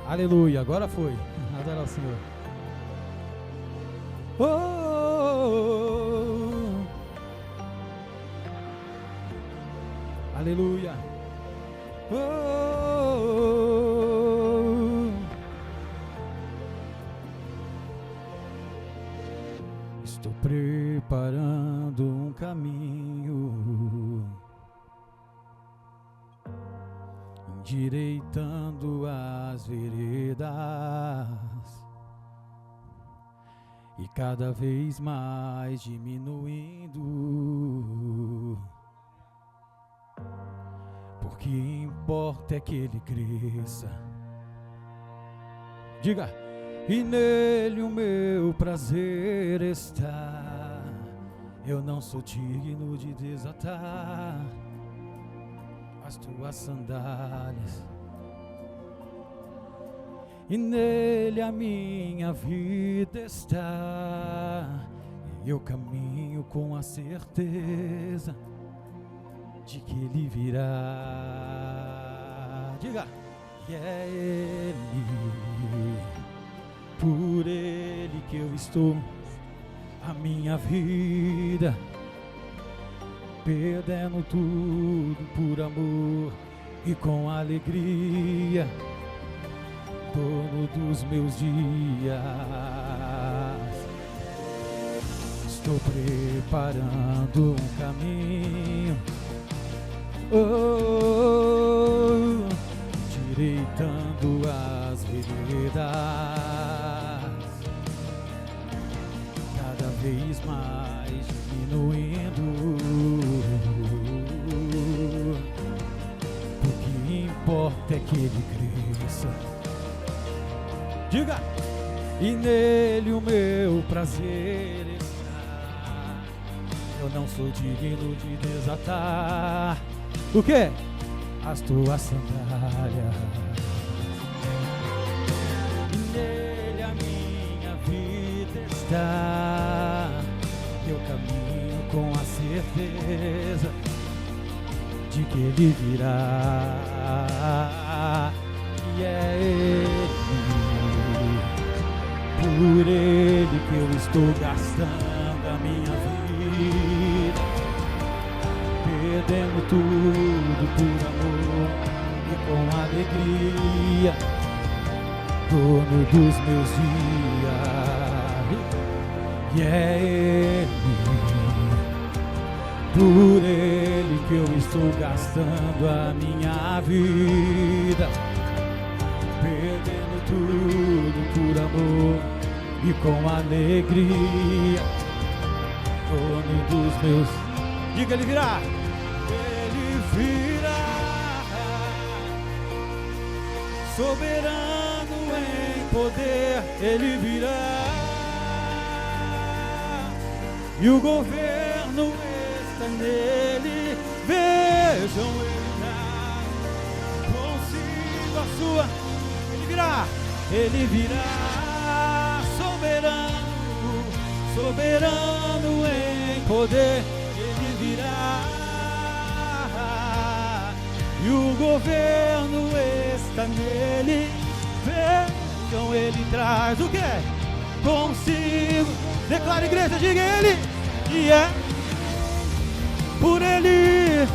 Aleluia, agora foi. Adorar o Senhor. Oh, oh, oh. Aleluia. Oh, oh, oh. Estou preparando um caminho, endireitando as veredas e cada vez mais diminuindo. Porque importa é que ele cresça. Diga: e nele o meu prazer está. Eu não sou digno de desatar as tuas sandálias, e nele a minha vida está. E eu caminho com a certeza de que ele virá. Diga: e é ele, por ele que eu estou, a minha vida, perdendo tudo por amor e com alegria, dono dos meus dias. Estou preparando um caminho, oh, endireitando as veredas, cada vez mais diminuindo. O que importa é que ele cresça. Diga: e nele o meu prazer está. Eu não sou digno de desatar o quê? As tuas sandálias. E nele a minha vida está. Eu caminho com a certeza de que ele virá. E é ele, por ele que eu estou gastando a minha vida, perdendo tudo por amor e com alegria, dono dos meus dias. E é ele, por ele que eu estou gastando a minha vida, perdendo tudo por amor e com alegria, dono dos meus. Diga: ele virá. Ele virá, soberano em poder. Ele virá, e o governo está nele. Vejam ele já consigo a sua. Ele virá, soberano, soberano em poder. Ele virá, e o governo está nele. Vejam, ele traz o que? Consigo. Declara, igreja, diga: ele. E é por ele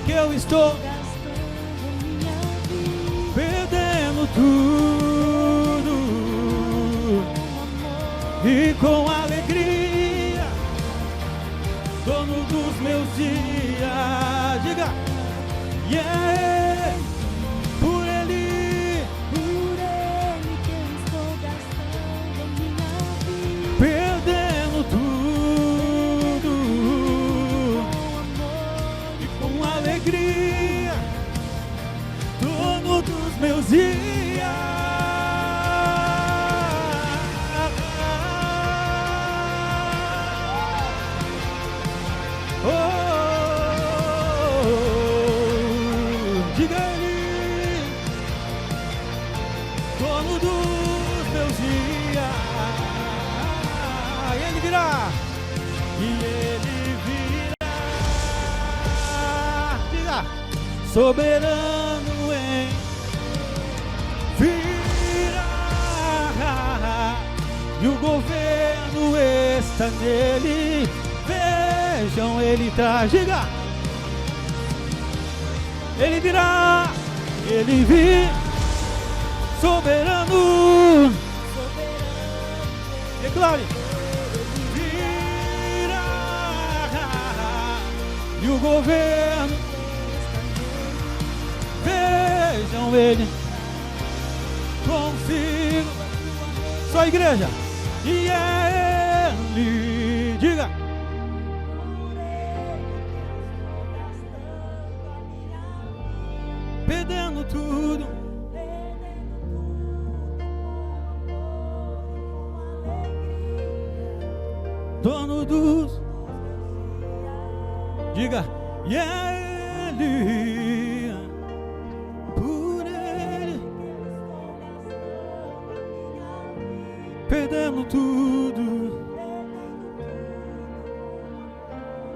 que eu estou perdendo tudo e com alegria, dono dos meus dias. Diga: yeah, por ele que eu estou gastando a minha vida, perdendo tudo e com alegria, dono dos meus dias. Diga ele, dono dos meus dias. Ele virá, e ele virá. Diga: soberano em governo está nele. Vejam, ele traz, diga, ele virá, ele vir, soberano, declare, virá, e o governo, vejam ele, consigo, só a igreja, e é ele, diga, perdendo tudo, dono dos, diga, e é ele, por ele, perdendo tudo,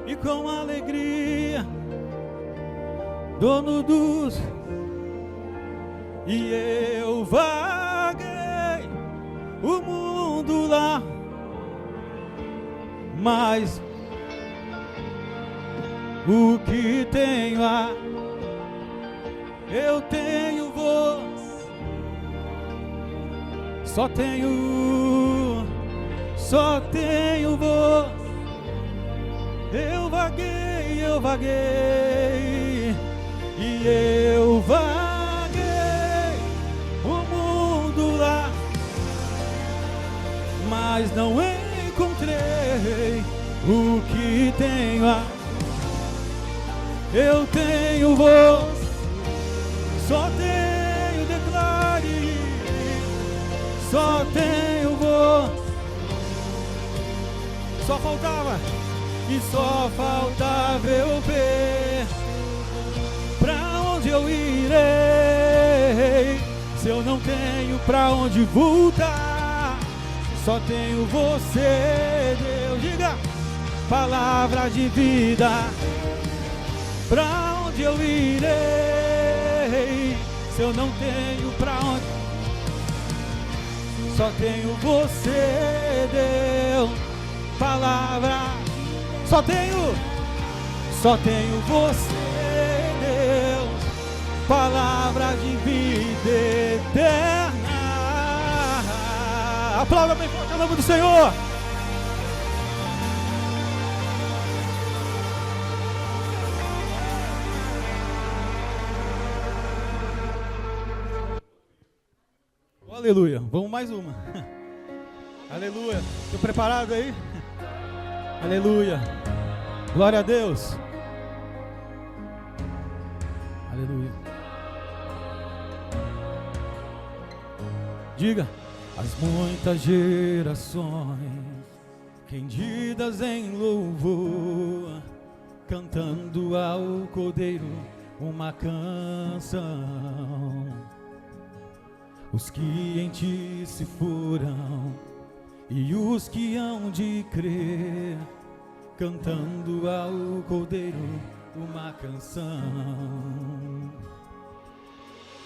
e com alegria, dono dos, e eu vaguei o mundo lá, mas o que tenho eu tenho voz, só tenho voz, eu vaguei, e eu vaguei o mundo lá, mas não encontrei o que tenho eu tenho voz, só tenho, declare, só tenho voz, só faltava eu ver pra onde eu irei, se eu não tenho pra onde voltar, só tenho você, Deus, diga, palavra de vida, pra onde eu irei, se eu não tenho pra onde, só tenho você, Deus, palavra, só tenho você, Deus, palavra de vida eterna. Aplauda bem forte o nome do Senhor. Aleluia, vamos mais uma. Aleluia, estou preparado aí? Aleluia, glória a Deus. Aleluia. Diga, as muitas gerações rendidas em louvor, cantando ao Cordeiro uma canção. Os que em ti se foram e os que hão de crer, cantando ao Cordeiro uma canção.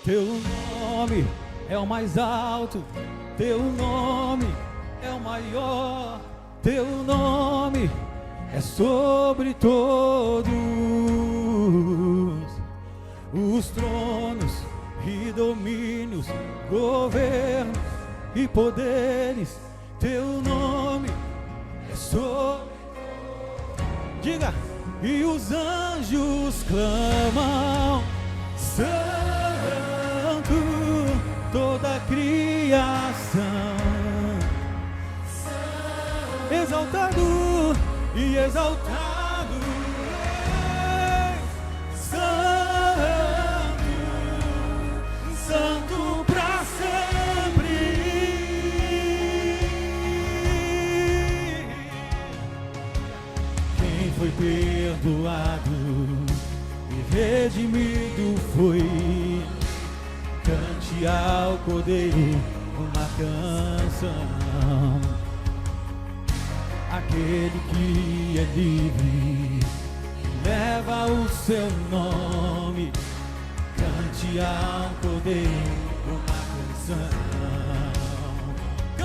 Teu nome é o mais alto, teu nome é o maior, teu nome é sobre todos os tronos e domínios, governos e poderes, teu nome é sobre, diga, e os anjos clamam, santo, toda a criação, exaltado e exaltado, santo pra sempre. Quem foi perdoado e redimido foi, cante ao Cordeiro uma canção. Aquele que é livre leva o seu nome, cante ao Cordeiro uma canção.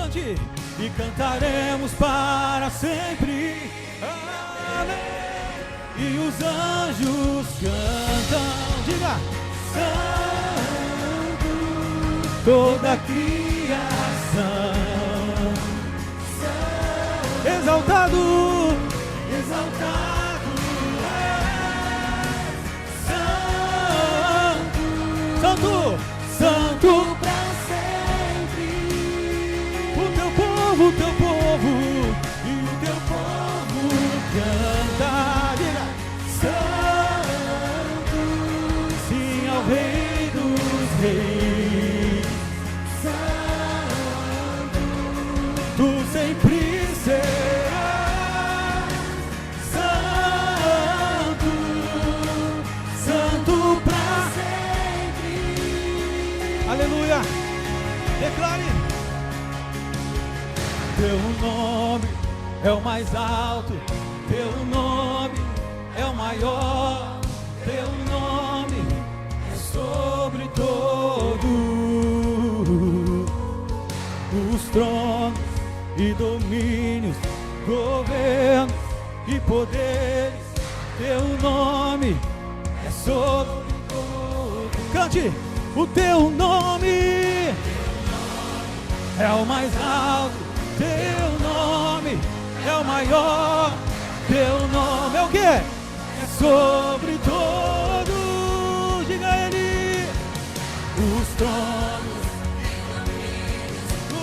Cante e cantaremos para sempre. Amém. E os anjos cantam, diga, Santo, toda a criação, exaltado, exaltado és, Santo, Santo, Santo pra sempre. O teu povo e o teu povo canta, diga, Santo, sim ao Rei dos Reis, Santo, tu sempre serás, Santo, Santo pra sempre. Aleluia, declare. Teu nome é o mais alto, teu nome é o maior, teu nome é sobre todo. Os tronos e domínios, governos e poderes, teu nome é sobre todo. Cante, o teu nome é o mais alto, teu nome é o maior, teu nome é o quê? É sobre todos, diga ele. Os tronos,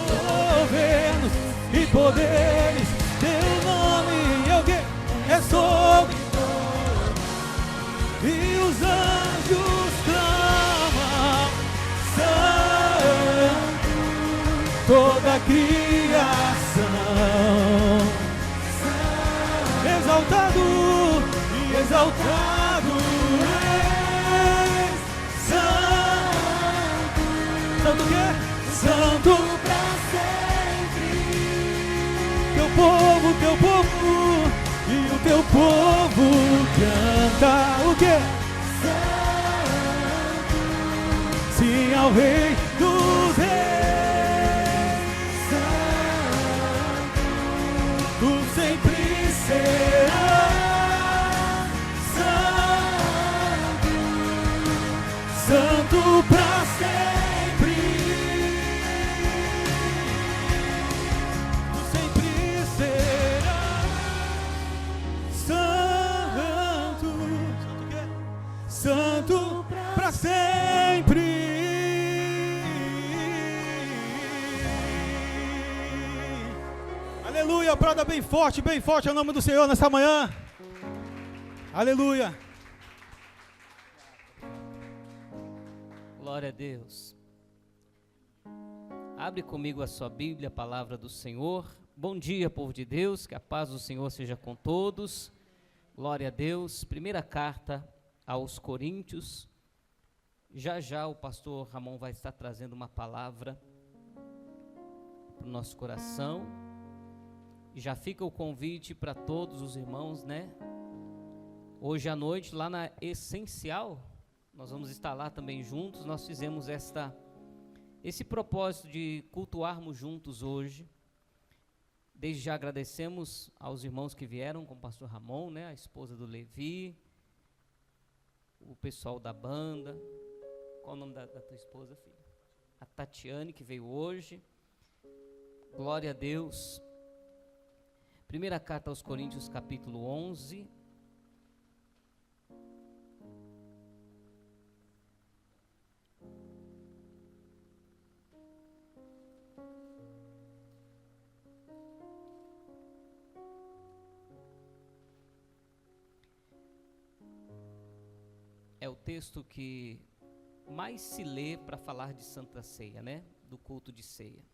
governos e poderes, teu nome é o quê? É sobre todos. E os anjos clamam, Santo, toda a criação, exaltado e exaltado és, Santo, Santo o quê? Santo pra sempre. Teu povo e o teu povo canta o quê? Santo, sim ao Rei dos Reis, Santo, tu sempre serás, Santo, Santo pra sempre. Tu sempre serás Santo, Santo o quê? Santo pra sempre. Aleluia, aplauda bem forte é o nome do Senhor nessa manhã. Aleluia. Glória a Deus. Abre comigo a sua Bíblia, a palavra do Senhor. Bom dia, povo de Deus, que a paz do Senhor seja com todos. Glória a Deus. Primeira carta aos Coríntios. Já o pastor Ramon vai estar trazendo uma palavra para o nosso coração. Já fica o convite para todos os irmãos, né? Hoje à noite, lá na Essencial, nós vamos estar lá também juntos. Nós fizemos esse propósito de cultuarmos juntos hoje. Desde já agradecemos aos irmãos que vieram com o pastor Ramon, né? A esposa do Levi, o pessoal da banda. Qual o nome da tua esposa, filha? A Tatiane, que veio hoje. Glória a Deus. Primeira carta aos Coríntios, capítulo 11. É o texto que mais se lê para falar de Santa Ceia, né? Do culto de ceia.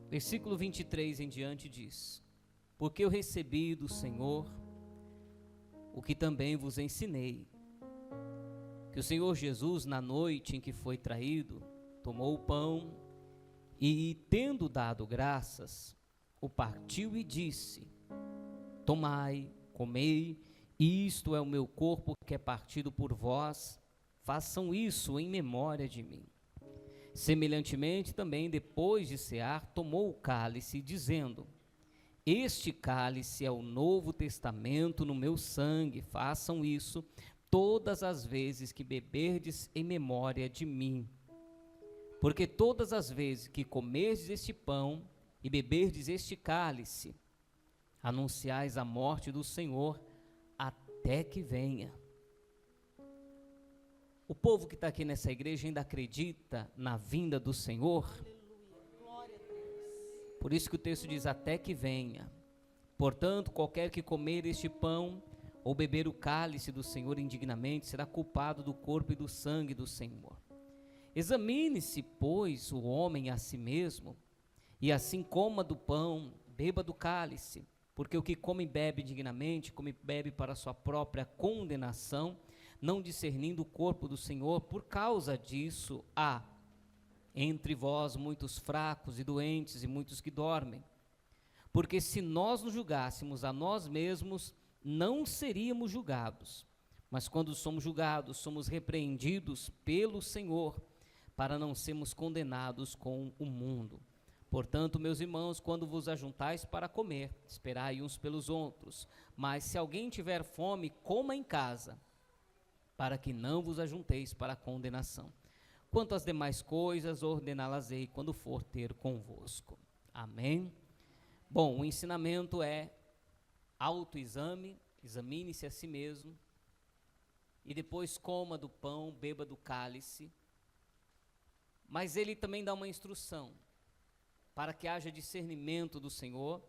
Versículo 23 em diante diz: porque eu recebi do Senhor o que também vos ensinei, que o Senhor Jesus, na noite em que foi traído, tomou o pão e, tendo dado graças, o partiu e disse: tomai, comei, Isto é o meu corpo que é partido por vós, façam isso em memória de mim. Semelhantemente também, depois de cear, tomou o cálice, dizendo: este cálice é o novo testamento no meu sangue, façam isso todas as vezes que beberdes em memória de mim. Porque todas as vezes que comerdes este pão e beberdes este cálice, anunciais a morte do Senhor até que venha. O povo que está aqui nessa igreja ainda acredita na vinda do Senhor? Por isso que o texto diz, até que venha. Portanto, qualquer que comer este pão ou beber o cálice do Senhor indignamente, será culpado do corpo e do sangue do Senhor. Examine-se, pois, o homem a si mesmo, e assim coma do pão, beba do cálice, porque o que come e bebe indignamente, come e bebe para a sua própria condenação, não discernindo o corpo do Senhor. Por causa disso, há entre vós muitos fracos e doentes e muitos que dormem. Porque se nós nos julgássemos a nós mesmos, não seríamos julgados. Mas quando somos julgados, somos repreendidos pelo Senhor, para não sermos condenados com o mundo. Portanto, meus irmãos, quando vos ajuntais para comer, esperai uns pelos outros. Mas se alguém tiver fome, coma em casa, para que não vos ajunteis para a condenação. Quanto às demais coisas, ordená-las-ei quando for ter convosco. Amém? Bom, o ensinamento é autoexame, examine-se a si mesmo, e depois coma do pão, beba do cálice. Mas ele também dá uma instrução, para que haja discernimento do Senhor,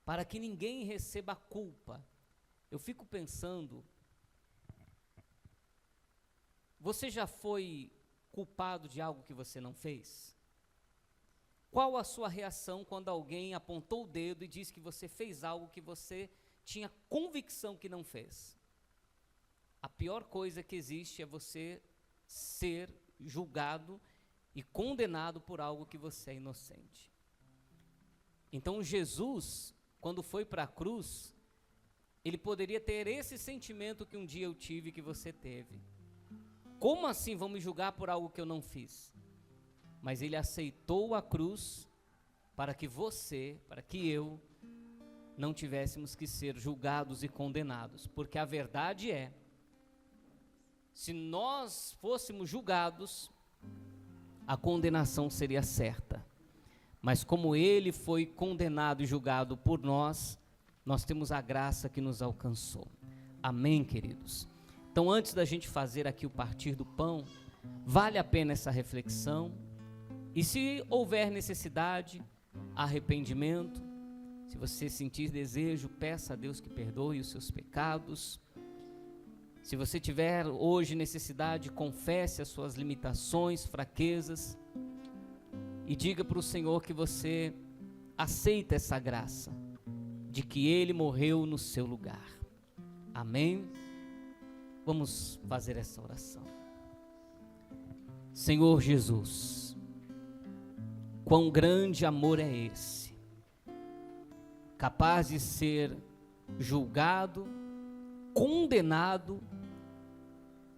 para que ninguém receba a culpa. Eu fico pensando, você já foi culpado de algo que você não fez? Qual a sua reação quando alguém apontou o dedo e disse que você fez algo que você tinha convicção que não fez? A pior coisa que existe é você ser julgado e condenado por algo que você é inocente. Então Jesus, quando foi para a cruz, ele poderia ter esse sentimento que um dia eu tive, que você teve. Como assim vão me julgar por algo que eu não fiz? Mas ele aceitou a cruz para que você, para que eu, não tivéssemos que ser julgados e condenados. Porque a verdade é, se nós fôssemos julgados, a condenação seria certa. Mas como ele foi condenado e julgado por nós, nós temos a graça que nos alcançou. Amém, queridos? Então, antes da gente fazer aqui o partir do pão, vale a pena essa reflexão. E se houver necessidade, arrependimento, se você sentir desejo, peça a Deus que perdoe os seus pecados. Se você tiver hoje necessidade, confesse as suas limitações, fraquezas, e diga para o Senhor que você aceita essa graça, de que Ele morreu no seu lugar. Amém? Vamos fazer essa oração. Senhor Jesus, quão grande amor é esse, capaz de ser julgado, condenado,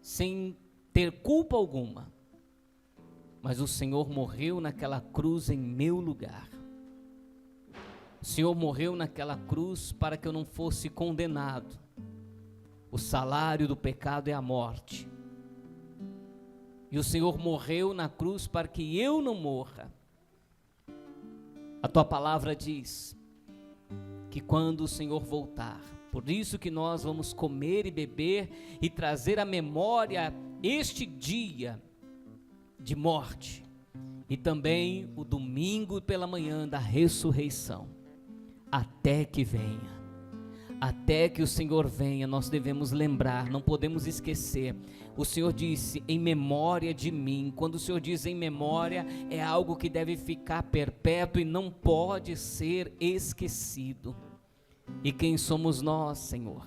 sem ter culpa alguma, mas o Senhor morreu naquela cruz em meu lugar. O Senhor morreu naquela cruz para que eu não fosse condenado. O salário do pecado é a morte. E o Senhor morreu na cruz para que eu não morra. A tua palavra diz que quando o Senhor voltar, por isso que nós vamos comer e beber e trazer à memória este dia de morte e também o domingo pela manhã da ressurreição, até que venha. Até que o Senhor venha, nós devemos lembrar, não podemos esquecer. O Senhor disse, em memória de mim. Quando o Senhor diz em memória, é algo que deve ficar perpétuo e não pode ser esquecido. E quem somos nós, Senhor?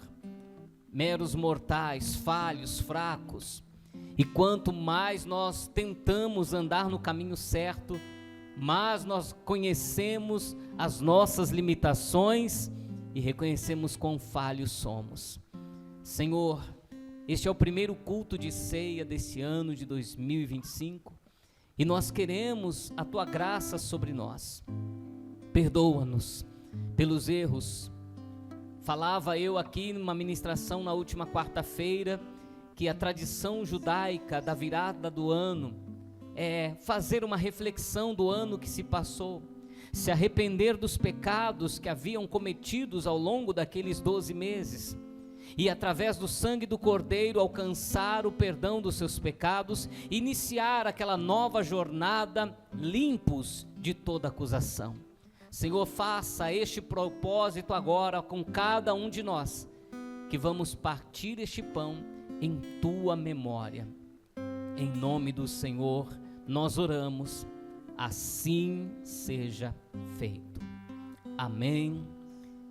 Meros mortais, falhos, fracos. E quanto mais nós tentamos andar no caminho certo, mais nós conhecemos as nossas limitações e reconhecemos quão falhos somos. Senhor, este é o primeiro culto de ceia desse ano de 2025 e nós queremos a Tua graça sobre nós. Perdoa-nos pelos erros. Falava eu aqui numa ministração na última quarta-feira que a tradição judaica da virada do ano é fazer uma reflexão do ano que se passou, se arrepender dos pecados que haviam cometidos ao longo daqueles 12 meses e através do sangue do Cordeiro alcançar o perdão dos seus pecados, iniciar aquela nova jornada limpos de toda acusação. Senhor, faça este propósito agora com cada um de nós, que vamos partir este pão em Tua memória. Em nome do Senhor nós oramos, assim seja feito. Amém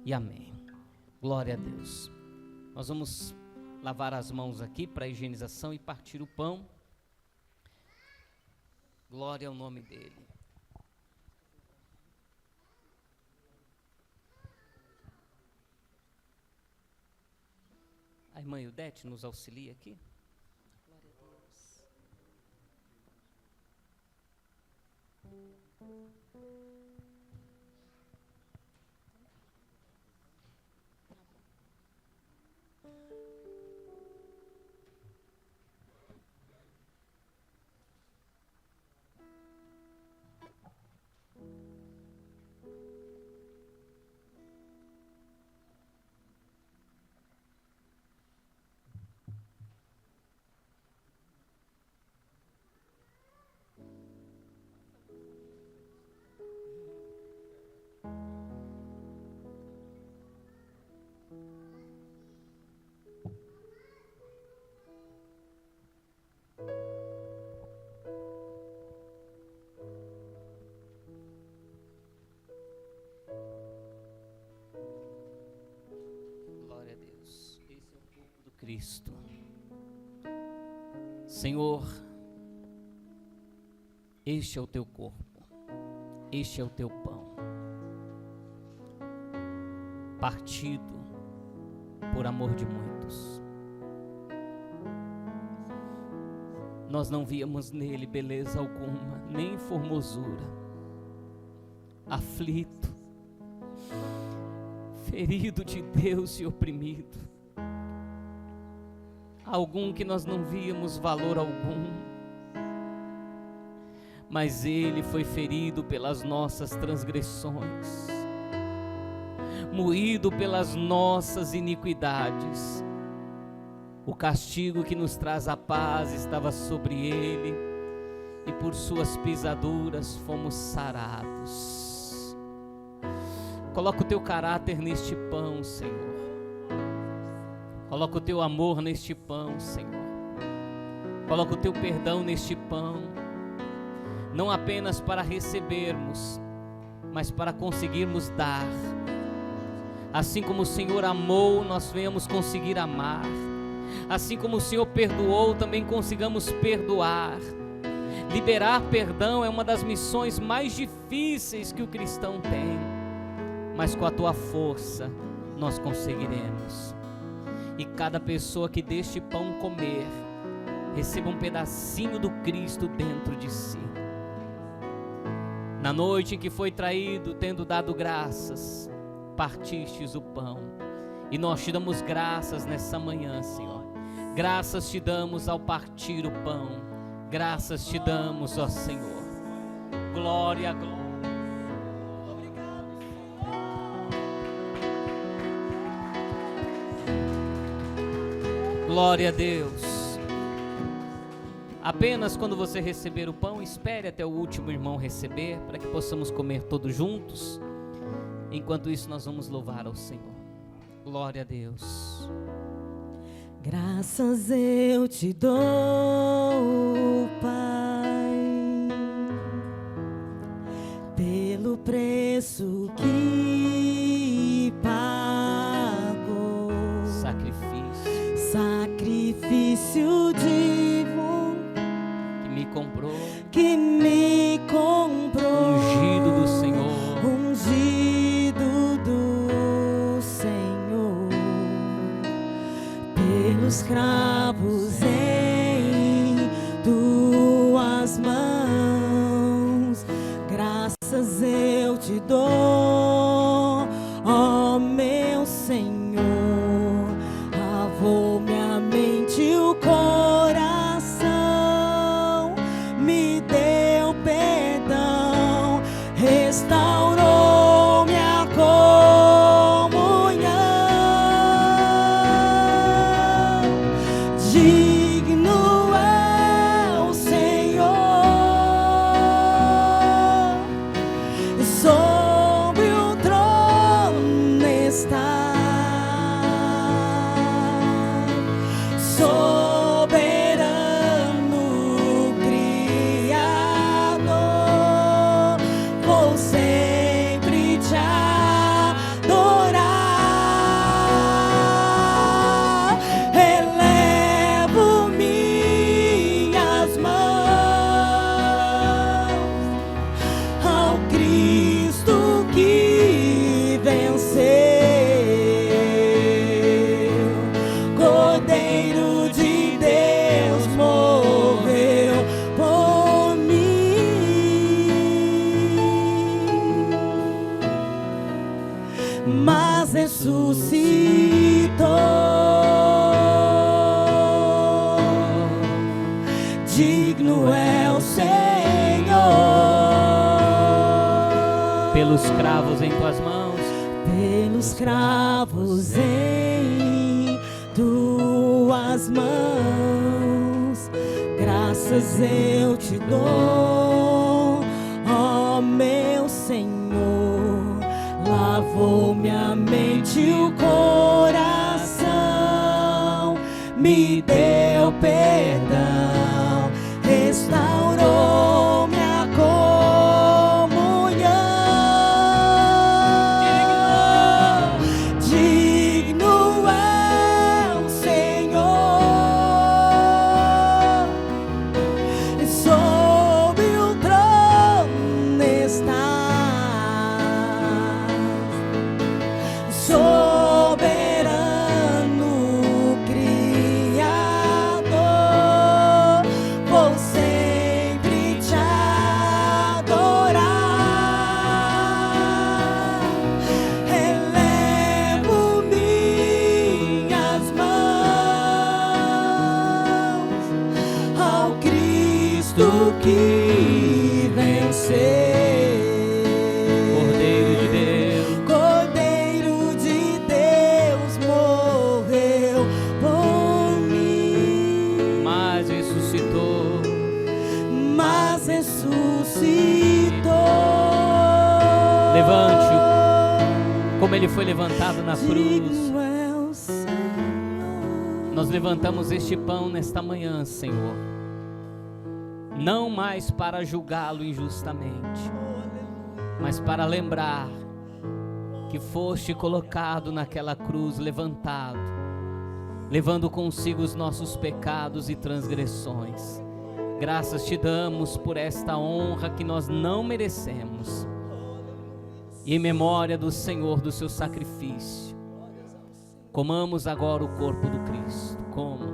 e amém. Glória a Deus. Nós vamos lavar as mãos aqui para a higienização e partir o pão. Glória ao nome dele. A irmã Ildete nos auxilia aqui. Glória a Deus. Cristo. Senhor, este é o Teu corpo, este é o Teu pão, partido por amor de muitos. Nós não víamos nele beleza alguma, nem formosura, aflito, ferido de Deus e oprimido, algum que nós não víamos valor algum, mas ele foi ferido pelas nossas transgressões, moído pelas nossas iniquidades. O castigo que nos traz a paz estava sobre ele, e por suas pisaduras fomos sarados. Coloca o Teu caráter neste pão, Senhor. Coloca o Teu amor neste pão, Senhor. Coloca o Teu perdão neste pão, não apenas para recebermos, mas para conseguirmos dar. Assim como o Senhor amou, nós venhamos conseguir amar. Assim como o Senhor perdoou, também consigamos perdoar. Liberar perdão é uma das missões mais difíceis que o cristão tem, mas com a Tua força nós conseguiremos. E cada pessoa que deste pão comer, receba um pedacinho do Cristo dentro de si. Na noite em que foi traído, tendo dado graças, partistes o pão, e nós Te damos graças nessa manhã, Senhor. Graças Te damos ao partir o pão, graças Te damos, ó Senhor. Glória, glória. Glória a Deus. Apenas quando você receber o pão, espere até o último irmão receber, para que possamos comer todos juntos. Enquanto isso, nós vamos louvar ao Senhor. Glória a Deus. Graças eu Te dou, Pai, pelo preço que pagou. Sacrifício divino que me comprou, ungido do Senhor, ungido do pelos cravos em tuas mãos, graças eu te dou, ó meu Senhor. Lavou minha mente e o coração, me deu perdão, restaurou minha comunhão. Digno é o Senhor, sobre o trono está. Soberano Criador, vou sempre te adorar. Elevo minhas mãos ao Cristo que venceu, Cordeiro de Deus morreu por mim, mas ressuscitou. Digno é o Senhor, Pelos cravos em tuas mãos, pelos cravos em tuas mãos, graças eu te dou, ó meu Senhor. Lavou minha mente e o coração, me deu perdão, restaurou minha comunhão. Digno é o Senhor, sobre o trono está. Soberano Criador, vou sempre te adorar. Elevo minhas mãos ao Cristo que venceu, Cordeiro de Deus, Cordeiro de Deus morreu por mim, mas ressuscitou. mas ressuscitou. Levante-o, como ele foi levantado na cruz. Digno é o Senhor. Nós levantamos este pão nesta manhã, Senhor, não mais para julgá-lo injustamente, mas para lembrar que foste colocado naquela cruz, levantado, levando consigo os nossos pecados e transgressões. Graças te damos por esta honra que nós não merecemos, e em memória do Senhor, do seu sacrifício, comamos agora o corpo do Cristo. Como.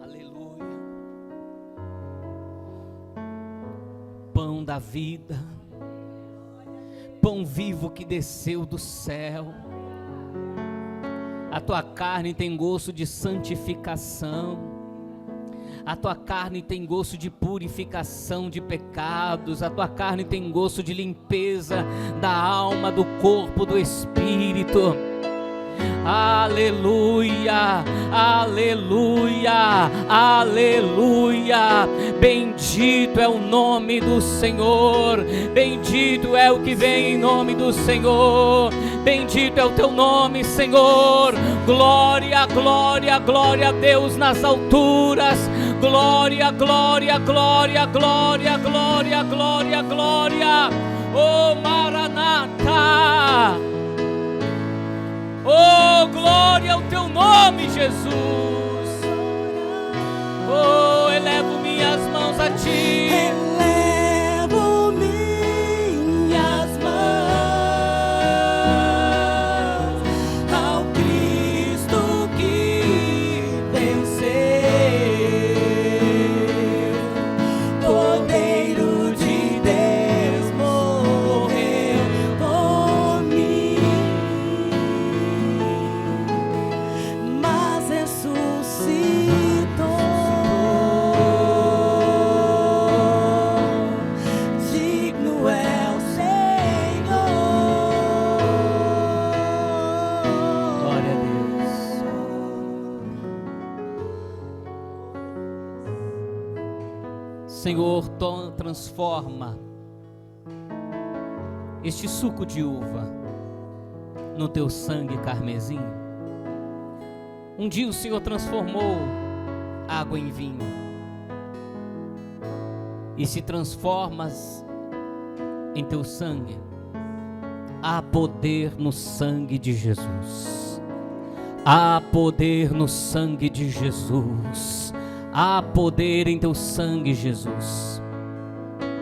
Aleluia. Pão da vida, pão vivo que desceu do céu. A tua carne tem gosto de santificação, a tua carne tem gosto de purificação de pecados, a tua carne tem gosto de limpeza da alma, do corpo, do espírito. Aleluia, aleluia, aleluia. Bendito é o nome do Senhor, bendito é o que vem em nome do Senhor, bendito é o teu nome, Senhor. Glória, glória, glória a Deus nas alturas. Glória, glória, glória, glória, glória, glória, glória. Oh Maranata, oh Jesus. Oh, elevo minhas mãos a ti. Elevo minhas mãos ao Cristo que venceu, Cordeiro de Deus morreu por mim, mas ressuscitou. Digno é o Senhor. Glória a Deus. Senhor, transforma este suco de uva no teu sangue carmesim. Um dia o Senhor transformou água em vinho, e se transformas em teu sangue, há poder no sangue de Jesus. Há poder no sangue de Jesus. Há poder em teu sangue, Jesus,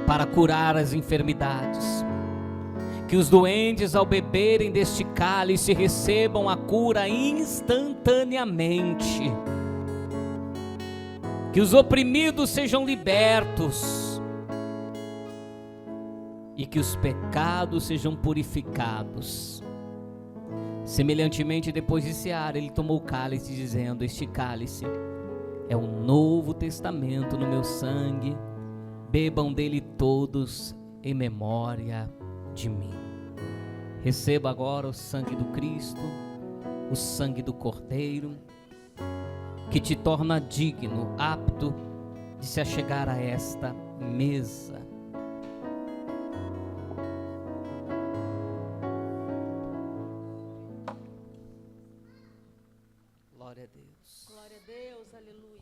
para curar as enfermidades. Que os doentes, ao beberem deste cálice, recebam a cura instantaneamente. Que os oprimidos sejam libertos. E que os pecados sejam purificados. Semelhantemente, depois de cear, ele tomou o cálice, dizendo: este cálice é um novo testamento no meu sangue, bebam dele todos em memória de mim. Receba agora o sangue do Cristo, o sangue do Cordeiro, que te torna digno, apto de se achegar a esta mesa. Glória a Deus. Glória a Deus, aleluia.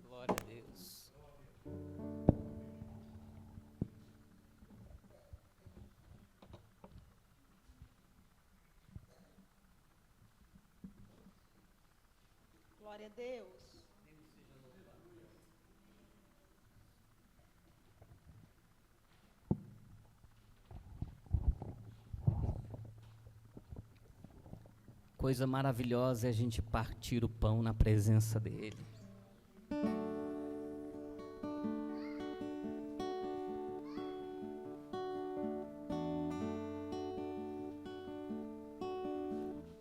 Glória a Deus. Glória a Deus. Coisa maravilhosa é a gente partir o pão na presença dele.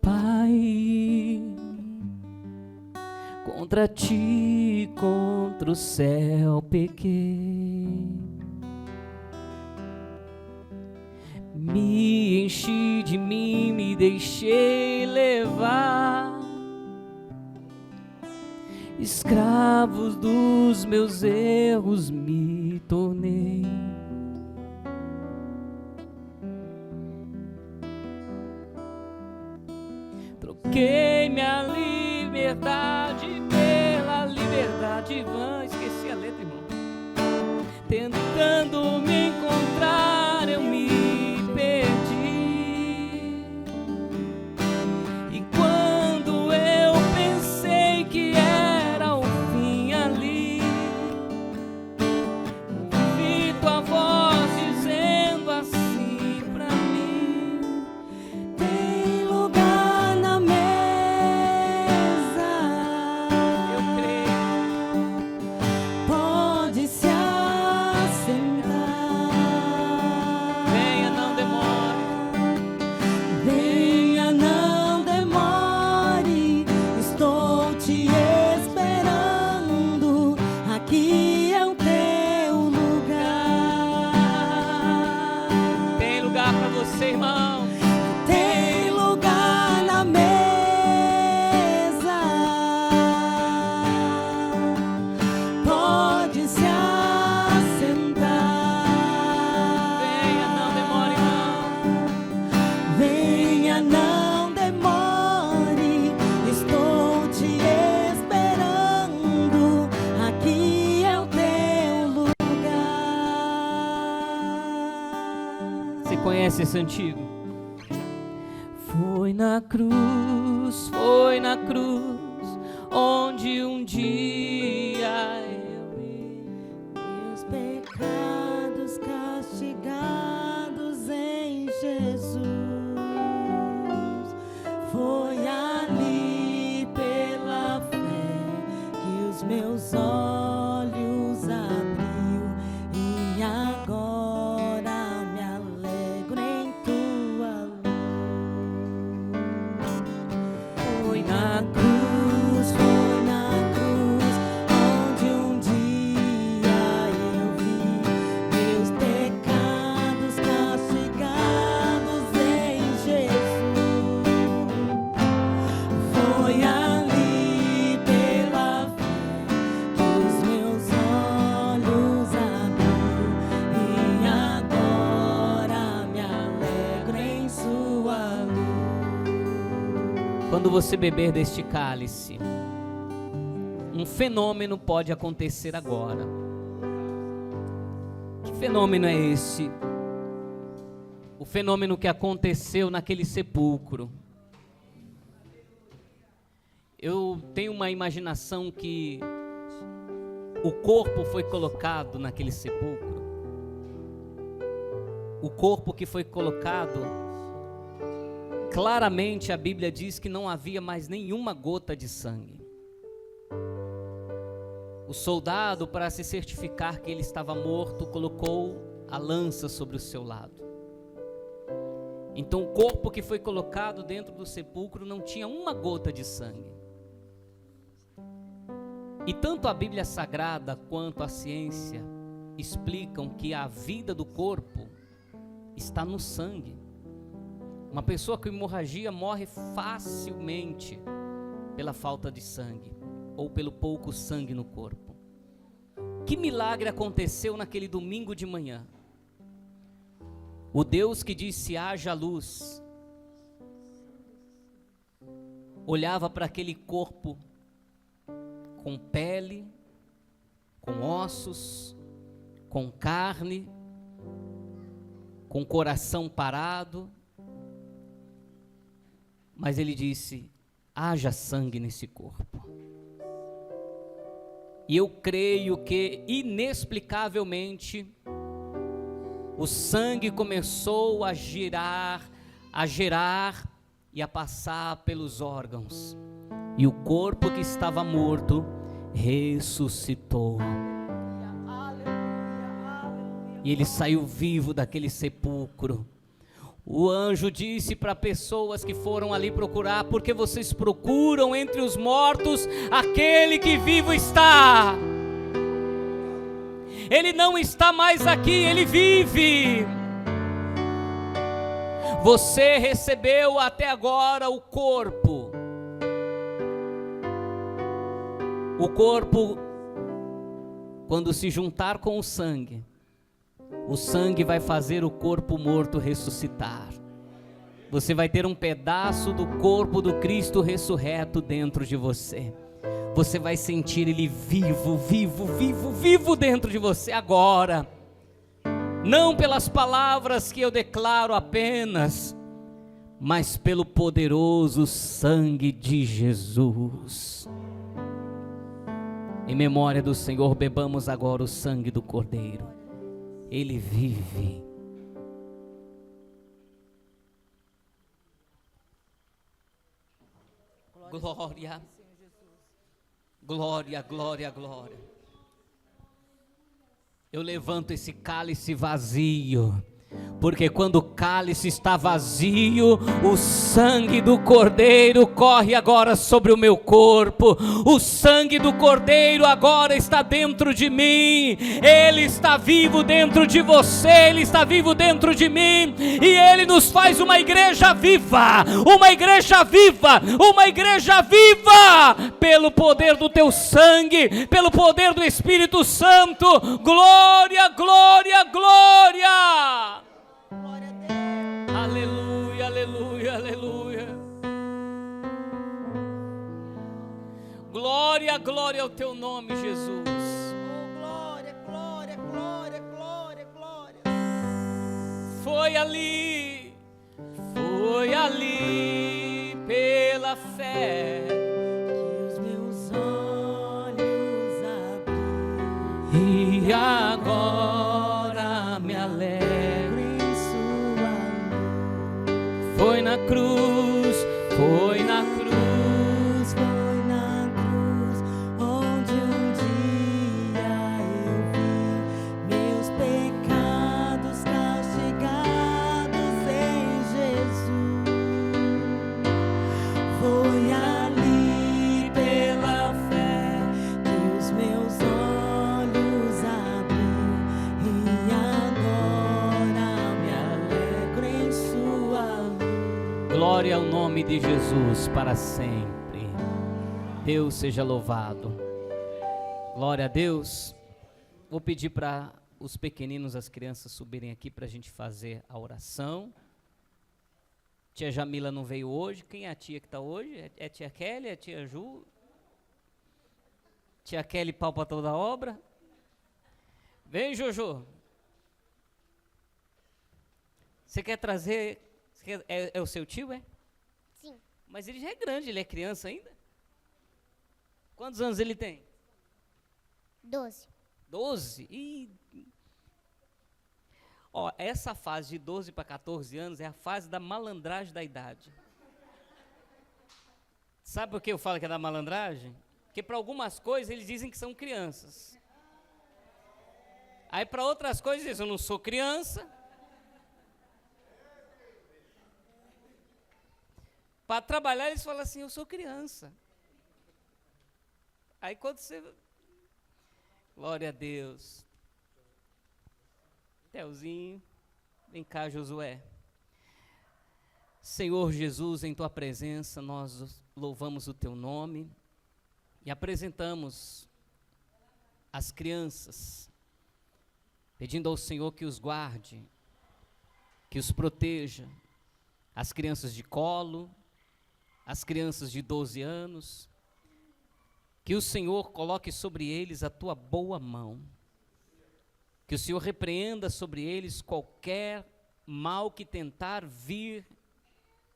Pai, contra ti, contra o céu pequei, me enchi de mim, me deixei levar, escravos dos meus erros me tornei. Troquei minha liberdade pela liberdade vã. Esqueci a letra, irmão. Tentando me encontrar, eu me perdi. E quando eu pensei que era o fim ali, ouvi tua voz dizendo assim pra mim: Tem lugar na mesa. eu creio. Pode se assentar. conhece esse antigo? Foi na cruz, onde um dia eu vi meus pecados castigados em Jesus. Foi ali pela fé que os meus olhos abriu e agora me alegro em tua luz. Foi na cruz, onde um dia eu vi meus pecados castigados em Jesus. Foi ali pela fé que os meus olhos abriu e agora me alegro em sua luz. Quando você beber deste cálice, um fenômeno pode acontecer agora. Que fenômeno é esse? O fenômeno que aconteceu naquele sepulcro. Eu tenho uma imaginação que o corpo foi colocado naquele sepulcro. O corpo que foi colocado, claramente a Bíblia diz que não havia mais nenhuma gota de sangue. O soldado, para se certificar que ele estava morto, colocou a lança sobre o seu lado. Então o corpo que foi colocado dentro do sepulcro não tinha uma gota de sangue. E tanto a Bíblia Sagrada quanto a ciência explicam que a vida do corpo está no sangue. Uma pessoa com hemorragia morre facilmente pela falta de sangue ou pelo pouco sangue no corpo. Que milagre aconteceu naquele domingo de manhã? O Deus que disse haja luz olhava para aquele corpo com pele, com ossos, com carne, com coração parado, mas ele disse: haja sangue nesse corpo. E eu creio que inexplicavelmente o sangue começou a gerar e a passar pelos órgãos. E o corpo que estava morto ressuscitou. E ele saiu vivo daquele sepulcro. O anjo disse para pessoas que foram ali procurar: porque vocês procuram entre os mortos aquele que vivo está? Ele não está mais aqui, ele vive. Você recebeu até agora o corpo. O corpo, quando se juntar com o sangue vai fazer o corpo morto ressuscitar. Você vai ter um pedaço do corpo do Cristo ressurreto dentro de você. Você vai sentir ele vivo dentro de você agora. Não pelas palavras que eu declaro apenas, mas pelo poderoso sangue de Jesus. Em memória do Senhor, bebamos agora o sangue do Cordeiro. Ele vive. Glória, glória, glória, glória. Eu levanto esse cálice vazio, porque quando o cálice está vazio, o sangue do Cordeiro corre agora sobre o meu corpo. O sangue do Cordeiro agora está dentro de mim. Ele está vivo dentro de você, ele está vivo dentro de mim. E ele nos faz uma igreja viva, uma igreja viva, uma igreja viva, pelo poder do teu sangue, pelo poder do Espírito Santo. Glória, glória, glória. Glória a Deus. Aleluia, aleluia, aleluia. Glória, glória ao teu nome, Jesus. Oh, glória, glória, glória, glória, glória. Foi foi ali pela fé que os meus olhos abri e agora me alegro. em sua luz. Foi na cruz, foi na cruz. Foi na cruz onde um dia eu vi meus pecados castigados em Jesus. Foi ali pela fé que os meus olhos abri e agora me alegro em sua luz. Glória ao nome de Jesus para sempre. Deus seja louvado. Glória a Deus. Vou pedir para os pequeninos, as crianças subirem aqui para a gente fazer a oração. Tia Jamila não veio hoje. Quem é a tia que está hoje? É tia Kelly? É tia Ju? Tia Kelly palpa toda a obra. Vem, Jojo. Você quer trazer... É o seu tio, é? Sim. Mas ele já é grande, ele é criança ainda? Quantos anos ele tem? 12. 12? Ó, essa fase de 12 para 14 anos é a fase da malandragem da idade. Sabe por que eu falo que é da malandragem? Porque para algumas coisas eles dizem que são crianças. Aí para outras coisas eles dizem, eu não sou criança. Para trabalhar eles falam assim, eu sou criança. Aí quando você... Glória a Deus. Telzinho, vem cá, Josué. Senhor Jesus, em tua presença nós louvamos o teu nome e apresentamos as crianças, pedindo ao Senhor que os guarde, que os proteja, as crianças de colo, as crianças de 12 anos, que o Senhor coloque sobre eles a tua boa mão, que o Senhor repreenda sobre eles qualquer mal que tentar vir,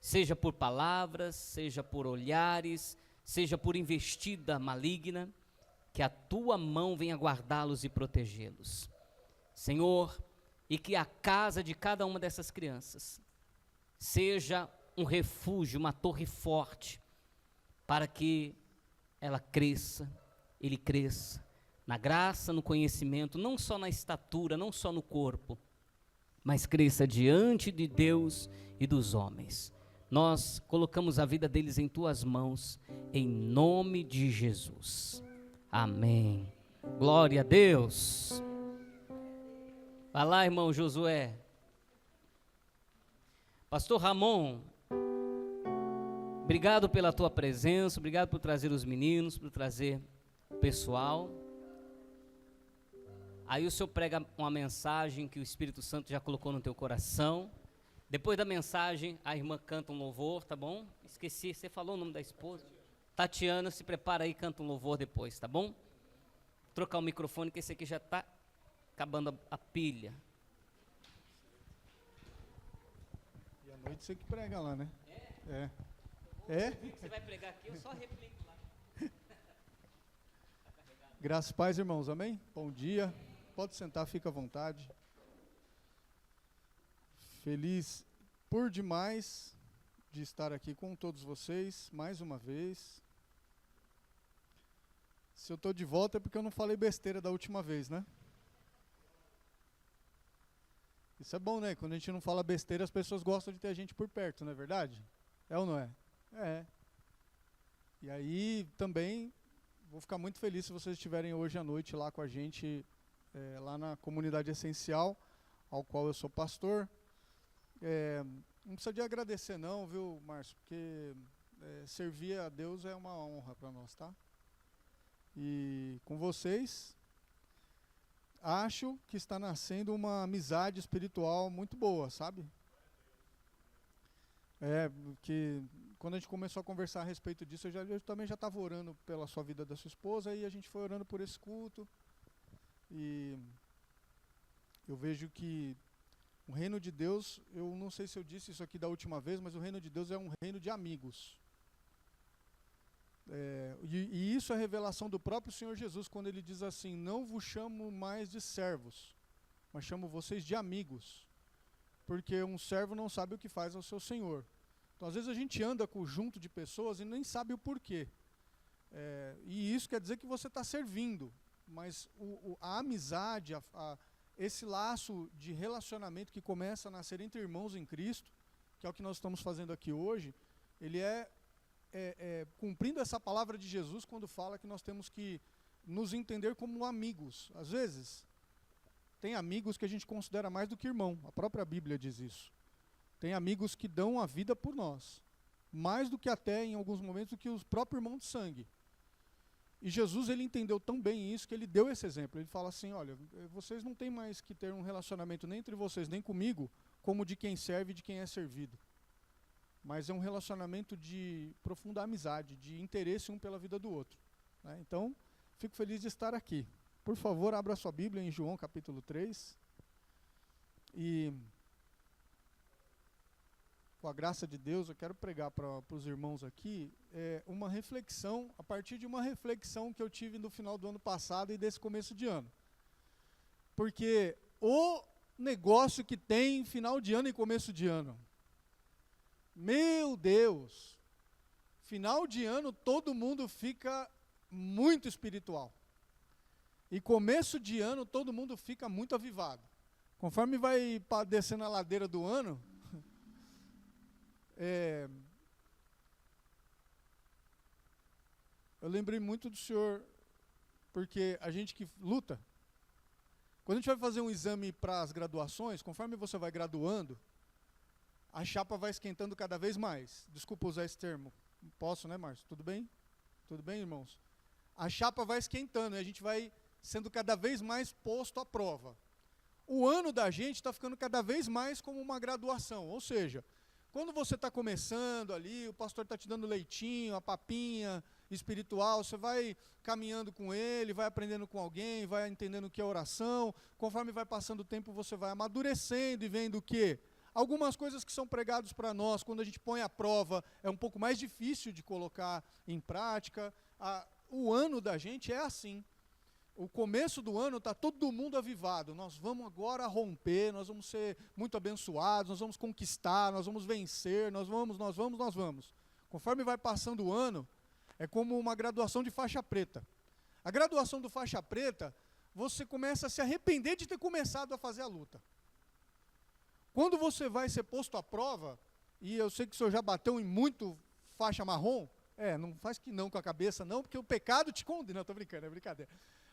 seja por palavras, seja por olhares, seja por investida maligna, que a tua mão venha guardá-los e protegê-los. Senhor, e que a casa de cada uma dessas crianças seja um refúgio, uma torre forte, para que ela cresça, ele cresça, na graça, no conhecimento, não só na estatura, não só no corpo, mas cresça diante de Deus e dos homens. Nós colocamos a vida deles em tuas mãos, em nome de Jesus. Amém. Glória a Deus. Vai lá, irmão Josué. Pastor Ramon, obrigado pela tua presença, obrigado por trazer os meninos, por trazer o pessoal. Aí o senhor prega uma mensagem que o Espírito Santo já colocou no teu coração. Depois da mensagem, a irmã canta um louvor, tá bom? Esqueci, você falou o nome da esposa? Tatiana, se prepara aí e canta um louvor depois, tá bom? Vou trocar o microfone que esse aqui já está acabando a pilha. E à noite você que prega lá, né? É. Você vai pregar aqui, eu só replico lá. Graças e paz, irmãos, amém? Bom dia, pode sentar, fica à vontade. Feliz por demais de estar aqui com todos vocês, mais uma vez. Se eu estou de volta é porque eu não falei besteira da última vez, né? Isso é bom, né? Quando a gente não fala besteira, as pessoas gostam de ter a gente por perto, não é verdade? É ou não é? É. E aí também vou ficar muito feliz se vocês estiverem hoje à noite lá com a gente, lá na Comunidade Essencial, ao qual eu sou pastor. Não precisa de agradecer não, viu, Márcio? Porque servir a Deus é uma honra para nós, tá? E com vocês, acho que está nascendo uma amizade espiritual muito boa, sabe? Porque quando a gente começou a conversar a respeito disso, eu também já estava orando pela sua vida da sua esposa, e a gente foi orando por esse culto. E eu vejo que O reino de Deus, eu não sei se eu disse isso aqui da última vez, mas o reino de Deus é um reino de amigos. E isso é a revelação do próprio Senhor Jesus, quando ele diz assim: não vos chamo mais de servos, mas chamo vocês de amigos, porque um servo não sabe o que faz ao seu senhor. Então às vezes a gente anda junto de pessoas e nem sabe o porquê, e isso quer dizer que você está servindo, mas a amizade, esse laço de relacionamento que começa a nascer entre irmãos em Cristo, que é o que nós estamos fazendo aqui hoje, ele cumprindo essa palavra de Jesus quando fala que nós temos que nos entender como amigos. Às vezes, tem amigos que a gente considera mais do que irmão, a própria Bíblia diz isso. Tem amigos que dão a vida por nós, mais do que até, em alguns momentos, do que o próprio irmão de sangue. E Jesus, ele entendeu tão bem isso, que ele deu esse exemplo. Ele fala assim: olha, vocês não têm mais que ter um relacionamento nem entre vocês, nem comigo, como de quem serve e de quem é servido. Mas é um relacionamento de profunda amizade, de interesse um pela vida do outro, né? Então, fico feliz de estar aqui. Por favor, abra sua Bíblia em João capítulo 3. E, com a graça de Deus, eu quero pregar para os irmãos aqui uma reflexão, a partir de uma reflexão que eu tive no final do ano passado e desse começo de ano. Porque o negócio que tem final de ano e começo de ano, meu Deus, final de ano todo mundo fica muito espiritual. E começo de ano todo mundo fica muito avivado. Conforme vai descendo a ladeira do ano, eu lembrei muito do senhor, porque a gente que luta, quando a gente vai fazer um exame para as graduações, conforme você vai graduando, a chapa vai esquentando cada vez mais. Desculpa usar esse termo. Posso, né, Márcio? Tudo bem? Tudo bem, irmãos? A chapa vai esquentando e a gente vai sendo cada vez mais posto à prova. O ano da gente está ficando cada vez mais como uma graduação. Ou seja, quando você está começando ali, o pastor está te dando leitinho, a papinha espiritual, você vai caminhando com ele, vai aprendendo com alguém, vai entendendo o que é oração. Conforme vai passando o tempo, você vai amadurecendo e vendo o quê? Algumas coisas que são pregadas para nós, quando a gente põe à prova, é um pouco mais difícil de colocar em prática. O ano da gente é assim. O começo do ano está todo mundo avivado. Nós vamos agora romper, nós vamos ser muito abençoados, nós vamos conquistar, nós vamos vencer, nós vamos. Conforme vai passando o ano, é como uma graduação de faixa preta. A graduação do faixa preta, você começa a se arrepender de ter começado a fazer a luta. Quando você vai ser posto à prova, e eu sei que o senhor já bateu em muito faixa marrom, não faz que não com a cabeça não, porque o pecado te condena. Não, estou brincando, é brincadeira.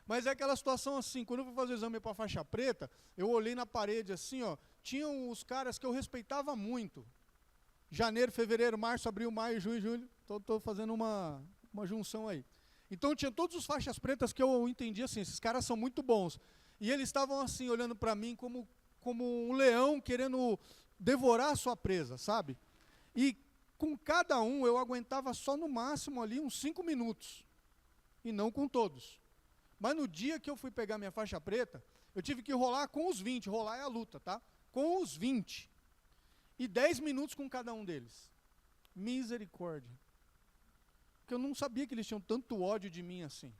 Mas é aquela situação assim, quando eu fui fazer o exame para a faixa preta, eu olhei na parede assim, tinham os caras que eu respeitava muito. Janeiro, fevereiro, março, abril, maio, junho, julho, estou fazendo uma junção aí. Então tinha todos os faixas pretas que eu entendi assim, esses caras são muito bons. E eles estavam assim, olhando para mim como um leão querendo devorar a sua presa, sabe? E com cada um eu aguentava só no máximo ali uns 5 minutos, e não com todos. Mas no dia que eu fui pegar minha faixa preta, eu tive que rolar com os 20, rolar é a luta, tá? Com os 20, e 10 minutos com cada um deles. Misericórdia. Porque eu não sabia que eles tinham tanto ódio de mim assim.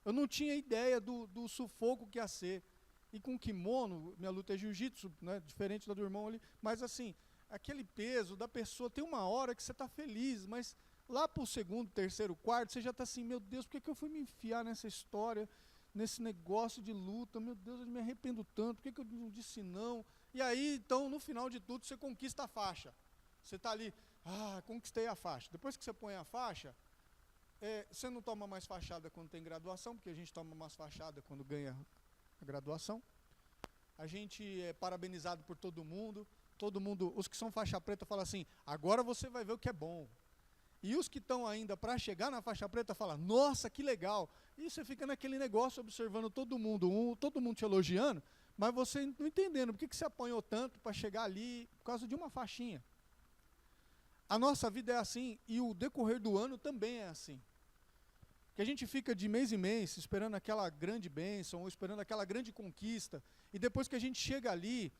Eu não tinha ideia do sufoco que ia ser. E com kimono, minha luta é jiu-jitsu, né, diferente da do irmão ali, mas assim, aquele peso da pessoa, tem uma hora que você está feliz, mas lá para o segundo, terceiro, quarto, você já está assim, meu Deus, por que eu fui me enfiar nessa história, nesse negócio de luta, meu Deus, eu me arrependo tanto, por que eu não disse não? E aí, então, no final de tudo, você conquista a faixa. Você está ali, conquistei a faixa. Depois que você põe a faixa, você não toma mais fachada quando tem graduação, porque a gente toma mais fachada quando ganha a graduação. A gente é parabenizado por todo mundo, os que são faixa preta falam assim, agora você vai ver o que é bom. E os que estão ainda para chegar na faixa preta falam, nossa, que legal. E você fica naquele negócio observando todo mundo te elogiando, mas você não entendendo por que você apanhou tanto para chegar ali por causa de uma faixinha. A nossa vida é assim, e o decorrer do ano também é assim. Que a gente fica de mês em mês esperando aquela grande bênção, ou esperando aquela grande conquista, e depois que a gente chega ali,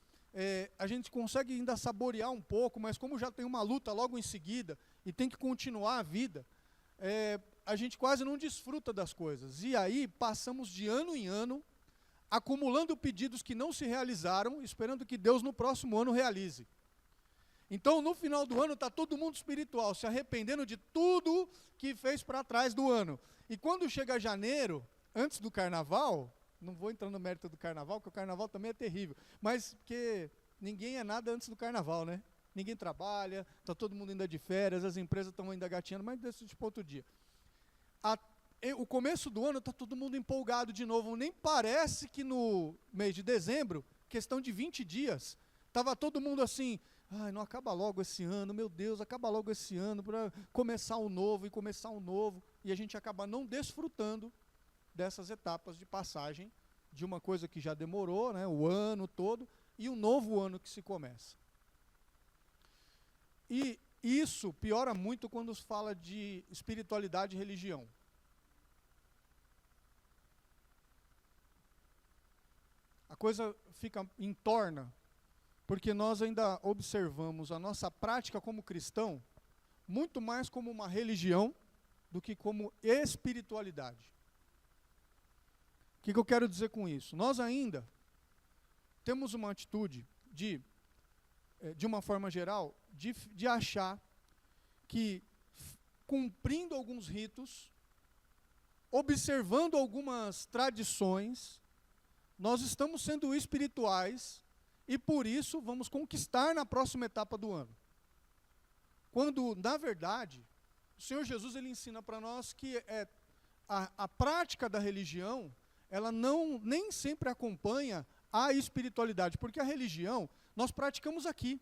a gente consegue ainda saborear um pouco, mas como já tem uma luta logo em seguida e tem que continuar a vida, a gente quase não desfruta das coisas. E aí passamos de ano em ano, acumulando pedidos que não se realizaram, esperando que Deus no próximo ano realize. Então, no final do ano, está todo mundo espiritual, se arrependendo de tudo que fez para trás do ano. E quando chega janeiro, antes do carnaval, não vou entrar no mérito do carnaval, porque o carnaval também é terrível, mas porque ninguém é nada antes do carnaval, né? Ninguém trabalha, está todo mundo ainda de férias, as empresas estão ainda gatinhando, mas desse tipo outro dia. O começo do ano está todo mundo empolgado de novo, nem parece que no mês de dezembro, questão de 20 dias, estava todo mundo assim, ai, não acaba logo esse ano, meu Deus, acaba logo esse ano para começar um novo e começar um novo, e a gente acaba não desfrutando dessas etapas de passagem de uma coisa que já demorou, né, o ano todo, e um novo ano que se começa. E isso piora muito quando se fala de espiritualidade e religião. A coisa fica entorna, porque nós ainda observamos a nossa prática como cristão muito mais como uma religião do que como espiritualidade. O que eu quero dizer com isso? Nós ainda temos uma atitude de uma forma geral, de achar que cumprindo alguns ritos, observando algumas tradições, nós estamos sendo espirituais e por isso vamos conquistar na próxima etapa do ano. Quando, na verdade, o Senhor Jesus ele ensina para nós que a prática da religião, ela nem sempre acompanha a espiritualidade, porque a religião nós praticamos aqui.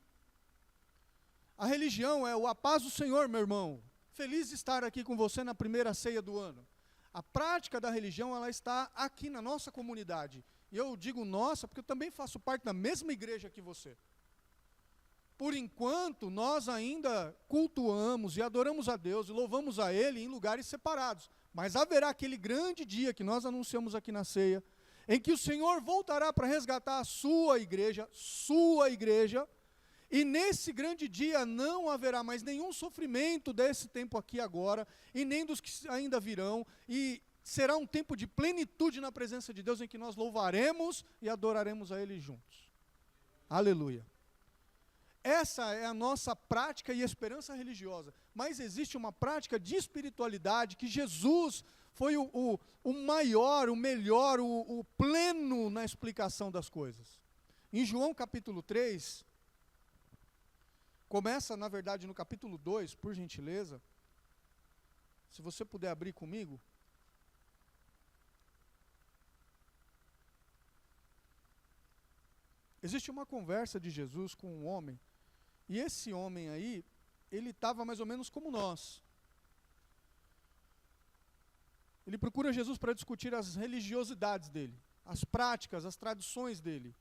A religião é a paz do Senhor, meu irmão. Feliz de estar aqui com você na primeira ceia do ano. A prática da religião, ela está aqui na nossa comunidade. E eu digo nossa, porque eu também faço parte da mesma igreja que você. Por enquanto, nós ainda cultuamos e adoramos a Deus e louvamos a Ele em lugares separados. Mas haverá aquele grande dia que nós anunciamos aqui na ceia, em que o Senhor voltará para resgatar a sua igreja, e nesse grande dia não haverá mais nenhum sofrimento desse tempo aqui agora, e nem dos que ainda virão, e será um tempo de plenitude na presença de Deus, em que nós louvaremos e adoraremos a Ele juntos. Aleluia. Essa é a nossa prática e esperança religiosa, mas existe uma prática de espiritualidade que Jesus foi o maior, o melhor, o pleno na explicação das coisas. Em João capítulo 3, começa na verdade no capítulo 2, por gentileza, se você puder abrir comigo. Existe uma conversa de Jesus com um homem, e esse homem aí, ele estava mais ou menos como nós. Ele procura Jesus para discutir as religiosidades dele, as práticas, as tradições dele.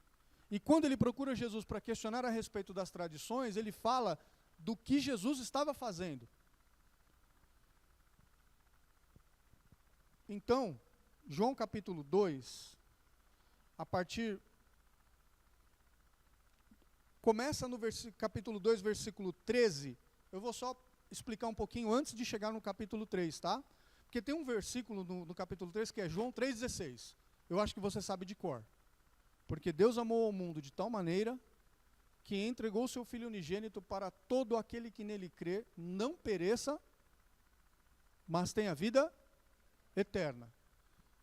E quando ele procura Jesus para questionar a respeito das tradições, ele fala do que Jesus estava fazendo. Então, João capítulo 2, começa no capítulo 2, versículo 13. Eu vou só explicar um pouquinho antes de chegar no capítulo 3, tá? Porque tem um versículo no capítulo 3 que é João 3,16. Eu acho que você sabe de cor. Porque Deus amou o mundo de tal maneira que entregou o seu Filho unigênito para todo aquele que nele crê, não pereça, mas tenha vida eterna.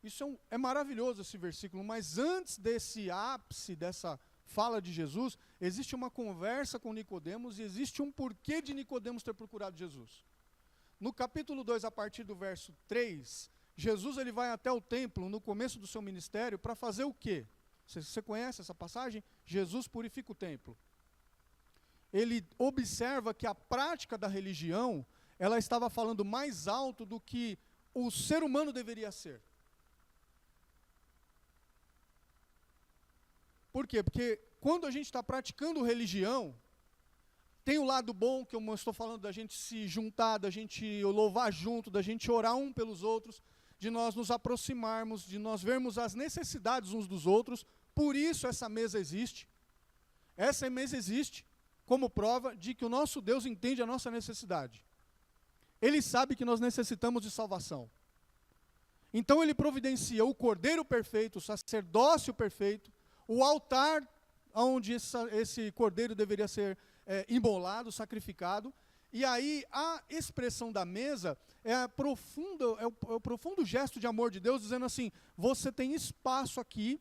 Isso é maravilhoso esse versículo, mas antes desse ápice, dessa fala de Jesus, existe uma conversa com Nicodemos e existe um porquê de Nicodemos ter procurado Jesus. No capítulo 2, a partir do verso 3, Jesus ele vai até o templo no começo do seu ministério para fazer o quê? Você conhece essa passagem? Jesus purifica o templo. Ele observa que a prática da religião, ela estava falando mais alto do que o ser humano deveria ser. Por quê? Porque quando a gente está praticando religião, tem o lado bom, que eu estou falando da gente se juntar, da gente louvar junto, da gente orar um pelos outros, de nós nos aproximarmos, de nós vermos as necessidades uns dos outros. Por isso essa mesa existe. Essa emesa existe como prova de que o nosso Deus entende a nossa necessidade. Ele sabe que nós necessitamos de salvação. Então ele providencia o cordeiro perfeito, o sacerdócio perfeito, o altar onde esse cordeiro deveria ser imolado, sacrificado. E aí a expressão da mesa é o profundo gesto de amor de Deus, dizendo assim, você tem espaço aqui,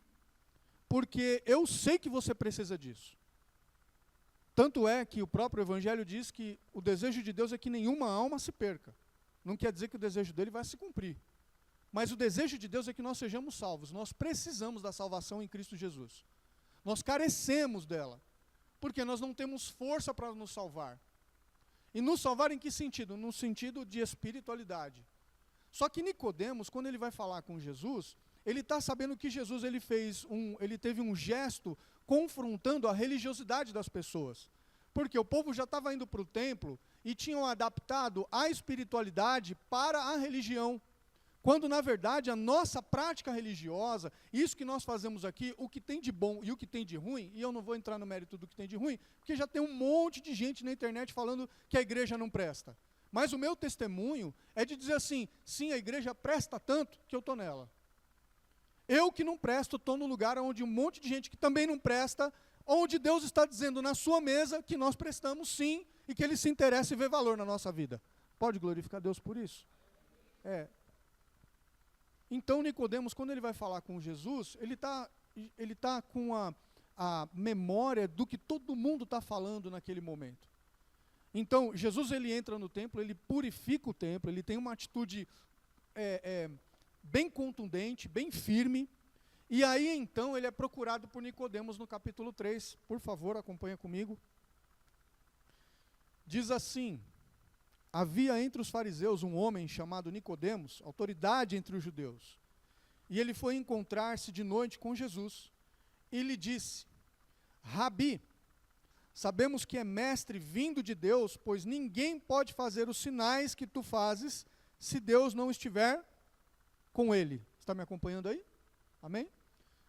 porque eu sei que você precisa disso. Tanto é que o próprio Evangelho diz que o desejo de Deus é que nenhuma alma se perca. Não quer dizer que o desejo dele vai se cumprir. Mas o desejo de Deus é que nós sejamos salvos. Nós precisamos da salvação em Cristo Jesus. Nós carecemos dela, porque nós não temos força para nos salvar. E nos salvar em que sentido? No sentido de espiritualidade. Só que Nicodemos, quando ele vai falar com Jesus, ele está sabendo que Jesus ele teve um gesto confrontando a religiosidade das pessoas. Porque o povo já estava indo para o templo e tinham adaptado a espiritualidade para a religião. Quando, na verdade, a nossa prática religiosa, isso que nós fazemos aqui, o que tem de bom e o que tem de ruim, e eu não vou entrar no mérito do que tem de ruim, porque já tem um monte de gente na internet falando que a igreja não presta. Mas o meu testemunho é de dizer assim, sim, a igreja presta tanto que eu estou nela. Eu que não presto, estou no lugar onde um monte de gente que também não presta, onde Deus está dizendo na sua mesa que nós prestamos sim, e que Ele se interessa e vê valor na nossa vida. Pode glorificar Deus por isso? Então Nicodemos, quando ele vai falar com Jesus, ele tá com a memória do que todo mundo está falando naquele momento. Então, Jesus ele entra no templo, ele purifica o templo, ele tem uma atitude bem contundente, bem firme, e aí então ele é procurado por Nicodemos no capítulo 3, por favor, acompanha comigo. Diz assim, havia entre os fariseus um homem chamado Nicodemos, autoridade entre os judeus, e ele foi encontrar-se de noite com Jesus, e lhe disse, Rabi, sabemos que é mestre vindo de Deus, pois ninguém pode fazer os sinais que tu fazes, se Deus não estiver com ele. Está me acompanhando aí? Amém?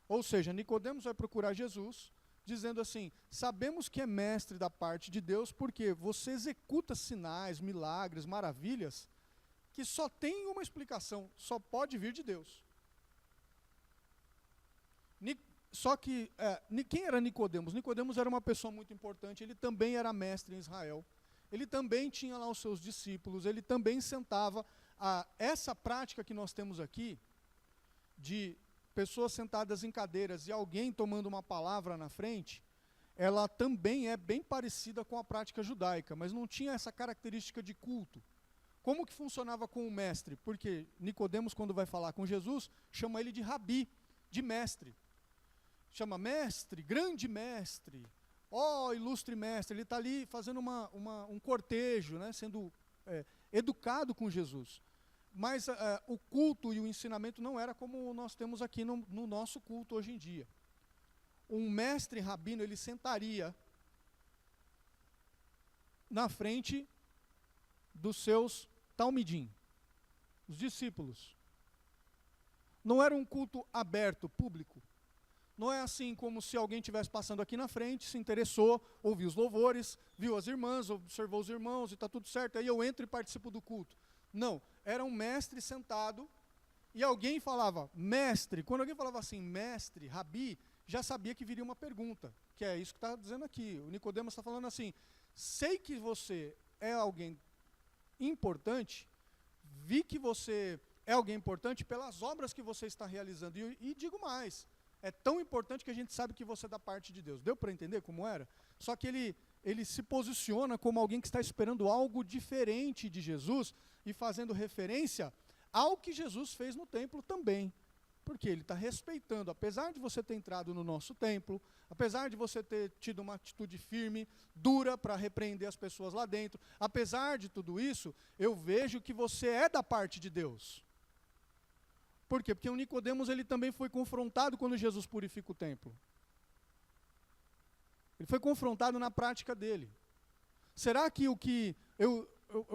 Ou seja, Nicodemos vai procurar Jesus, dizendo assim, sabemos que é mestre da parte de Deus, porque você executa sinais, milagres, maravilhas, que só tem uma explicação, só pode vir de Deus. Só que, quem era Nicodemos? Nicodemos era uma pessoa muito importante, ele também era mestre em Israel, ele também tinha lá os seus discípulos, ele também sentava. Essa prática que nós temos aqui, de pessoas sentadas em cadeiras e alguém tomando uma palavra na frente, ela também é bem parecida com a prática judaica, mas não tinha essa característica de culto. Como que funcionava com o mestre? Porque Nicodemos, quando vai falar com Jesus, chama ele de rabi, de mestre. Chama mestre, grande mestre, ilustre mestre. Ele está ali fazendo um cortejo, né, sendo educado com Jesus. Mas o culto e o ensinamento não era como nós temos aqui no nosso culto hoje em dia. Um mestre rabino, ele sentaria na frente dos seus talmidim, os discípulos. Não era um culto aberto, público. Não é assim como se alguém estivesse passando aqui na frente, se interessou, ouviu os louvores, viu as irmãs, observou os irmãos e está tudo certo, aí eu entro e participo do culto. Não, era um mestre sentado e alguém falava, mestre. Quando alguém falava assim, mestre, rabi, já sabia que viria uma pergunta, que é isso que está dizendo aqui. O Nicodemos está falando assim, sei que você é alguém importante, vi que você é alguém importante pelas obras que você está realizando. E digo mais, é tão importante que a gente sabe que você é da parte de Deus. Deu para entender como era? Só que ele se posiciona como alguém que está esperando algo diferente de Jesus e fazendo referência ao que Jesus fez no templo também. Porque ele está respeitando, apesar de você ter entrado no nosso templo, apesar de você ter tido uma atitude firme, dura para repreender as pessoas lá dentro, apesar de tudo isso, eu vejo que você é da parte de Deus. Por quê? Porque o Nicodemos ele também foi confrontado quando Jesus purifica o templo. Ele foi confrontado na prática dele. Será que eu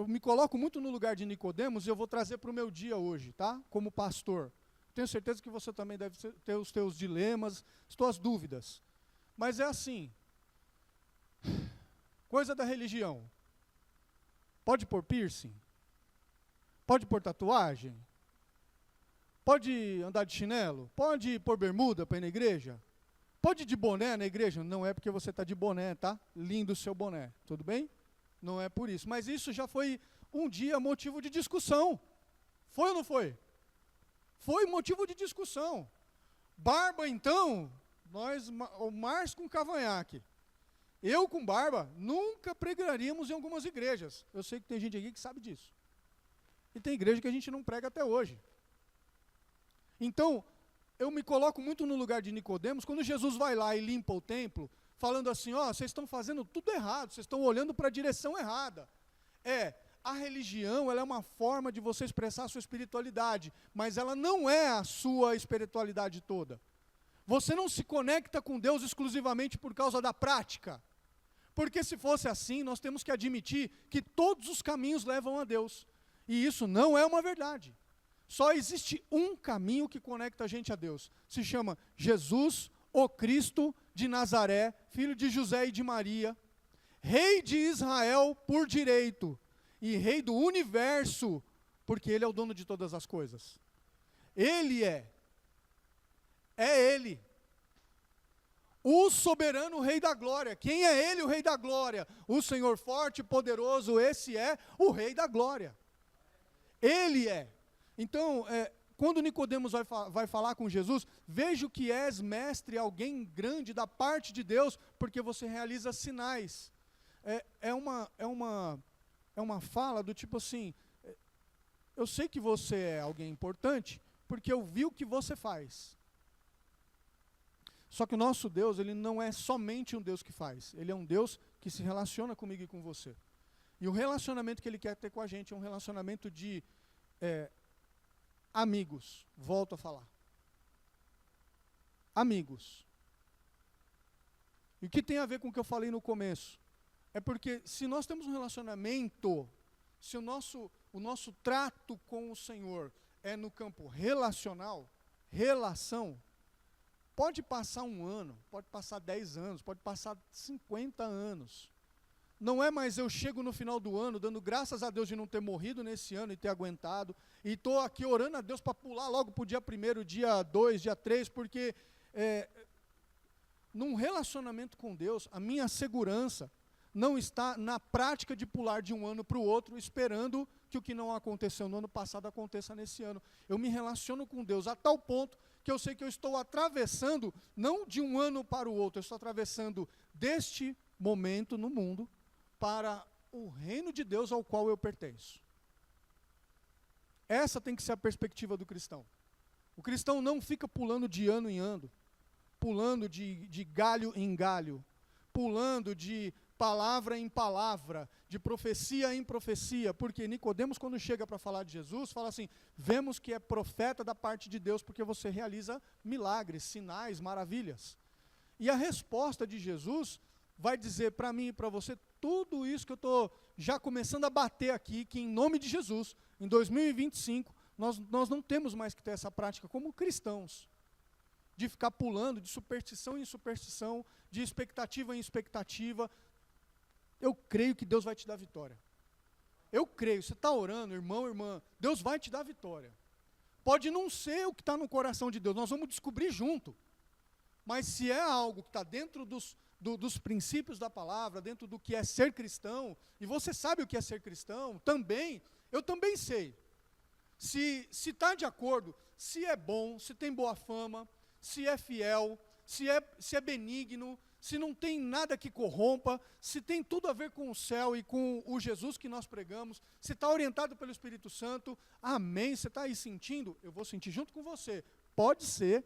me coloco muito no lugar de Nicodemos e eu vou trazer para o meu dia hoje, tá? Como pastor. Tenho certeza que você também deve ter os teus dilemas, as tuas dúvidas. Mas é assim, Coisa da religião. Pode pôr piercing? Pode pôr tatuagem? Pode andar de chinelo? Pode pôr bermuda para ir na igreja? Pode ir de boné na igreja? Não é porque você está de boné, tá? Lindo o seu boné, tudo bem? Não é por isso. Mas isso já foi um dia motivo de discussão. Foi ou não foi? Foi motivo de discussão. Barba, então, o Márcio com cavanhaque. Eu com barba, nunca pregaríamos em algumas igrejas. Eu sei que tem gente aqui que sabe disso. E tem igreja que a gente não prega até hoje. Então, eu me coloco muito no lugar de Nicodemos, quando Jesus vai lá e limpa o templo, falando assim, ó, vocês estão fazendo tudo errado, vocês estão olhando para a direção errada. A religião, ela é uma forma de você expressar a sua espiritualidade, mas ela não é a sua espiritualidade toda. Você não se conecta com Deus exclusivamente por causa da prática. Porque se fosse assim, nós temos que admitir que todos os caminhos levam a Deus. E isso não é uma verdade. Só existe um caminho que conecta a gente a Deus. Se chama Jesus, o Cristo de Nazaré, filho de José e de Maria, rei de Israel por direito e rei do universo, porque ele é o dono de todas as coisas. Ele é ele. O soberano rei da glória. Quem é ele, o rei da glória? O Senhor forte e poderoso, esse é o rei da glória. Ele é. Então, quando Nicodemos vai falar com Jesus, vejo que és mestre, alguém grande da parte de Deus, porque você realiza sinais. É uma fala do tipo assim, eu sei que você é alguém importante, porque eu vi o que você faz. Só que o nosso Deus, ele não é somente um Deus que faz, ele é um Deus que se relaciona comigo e com você. E o relacionamento que ele quer ter com a gente é um relacionamento de amigos. Volto a falar. Amigos. E o que tem a ver com o que eu falei no começo? É porque se nós temos um relacionamento, se o nosso trato com o Senhor é no campo relacional, relação, pode passar 1 ano, pode passar 10 anos, pode passar 50 anos. Não é mais eu chego no final do ano, dando graças a Deus de não ter morrido nesse ano e ter aguentado, e estou aqui orando a Deus para pular logo para o dia 1º, dia 2, dia 3, porque num relacionamento com Deus, a minha segurança não está na prática de pular de um ano para o outro, esperando que o que não aconteceu no ano passado aconteça nesse ano. Eu me relaciono com Deus a tal ponto que eu sei que eu estou atravessando, não de um ano para o outro, eu estou atravessando deste momento no mundo para o reino de Deus ao qual eu pertenço. Essa tem que ser a perspectiva do cristão. O cristão não fica pulando de ano em ano, pulando de galho em galho, pulando de palavra em palavra, de profecia em profecia, porque Nicodemos, quando chega para falar de Jesus, fala assim, vemos que é profeta da parte de Deus, porque você realiza milagres, sinais, maravilhas. E a resposta de Jesus vai dizer para mim e para você, tudo isso que eu estou já começando a bater aqui, que em nome de Jesus, em 2025, nós não temos mais que ter essa prática como cristãos, de ficar pulando de superstição em superstição, de expectativa em expectativa. Eu creio que Deus vai te dar vitória. Eu creio, você está orando, irmão, irmã, Deus vai te dar vitória. Pode não ser o que está no coração de Deus, nós vamos descobrir junto. Mas se é algo que está dentro dos princípios da palavra, dentro do que é ser cristão, e você sabe o que é ser cristão, eu também sei. Se está de acordo, se é bom, se tem boa fama, se é fiel, se é benigno, se não tem nada que corrompa, se tem tudo a ver com o céu e com o Jesus que nós pregamos, se está orientado pelo Espírito Santo, amém, você está aí sentindo? Eu vou sentir junto com você. Pode ser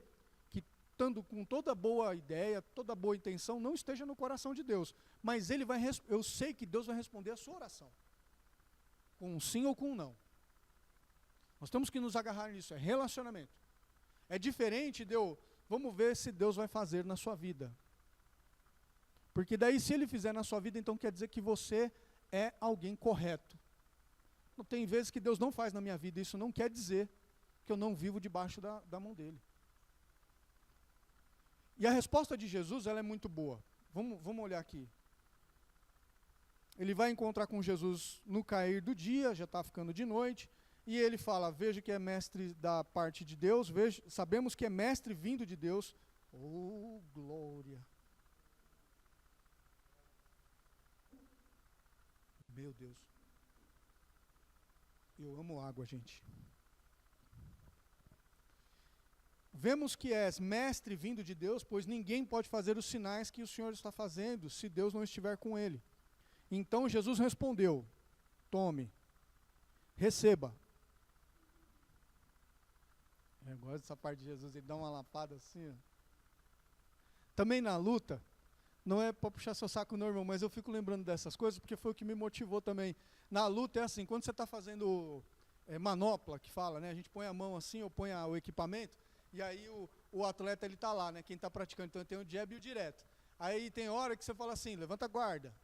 que, estando com toda boa ideia, toda boa intenção, não esteja no coração de Deus, mas eu sei que Deus vai responder a sua oração, com um sim ou com um não. Nós temos que nos agarrar nisso, é relacionamento. É diferente vamos ver se Deus vai fazer na sua vida. Porque daí, se Ele fizer na sua vida, então quer dizer que você é alguém correto. Não tem vezes que Deus não faz na minha vida, isso não quer dizer que eu não vivo debaixo da mão dEle. E a resposta de Jesus, ela é muito boa. Vamos olhar aqui. ele vai encontrar com Jesus no cair do dia, já está ficando de noite, e ele fala, veja que é mestre da parte de Deus, sabemos que é mestre vindo de Deus. Oh, glória! Meu Deus. Eu amo água, gente. Vemos que és mestre vindo de Deus, pois ninguém pode fazer os sinais que o Senhor está fazendo, se Deus não estiver com ele. Então Jesus respondeu, tome, receba. Eu gosto dessa parte de Jesus, ele dá uma lapada assim. Ó. Também na luta, não é para puxar seu saco não, irmão, mas eu fico lembrando dessas coisas, porque foi o que me motivou também. Na luta é assim, quando você está fazendo manopla, que fala, né? A gente põe a mão assim, ou põe o equipamento, e aí o atleta ele está lá, né? Quem está praticando, então tem o jab e o direto. Aí tem hora que você fala assim, levanta a guarda,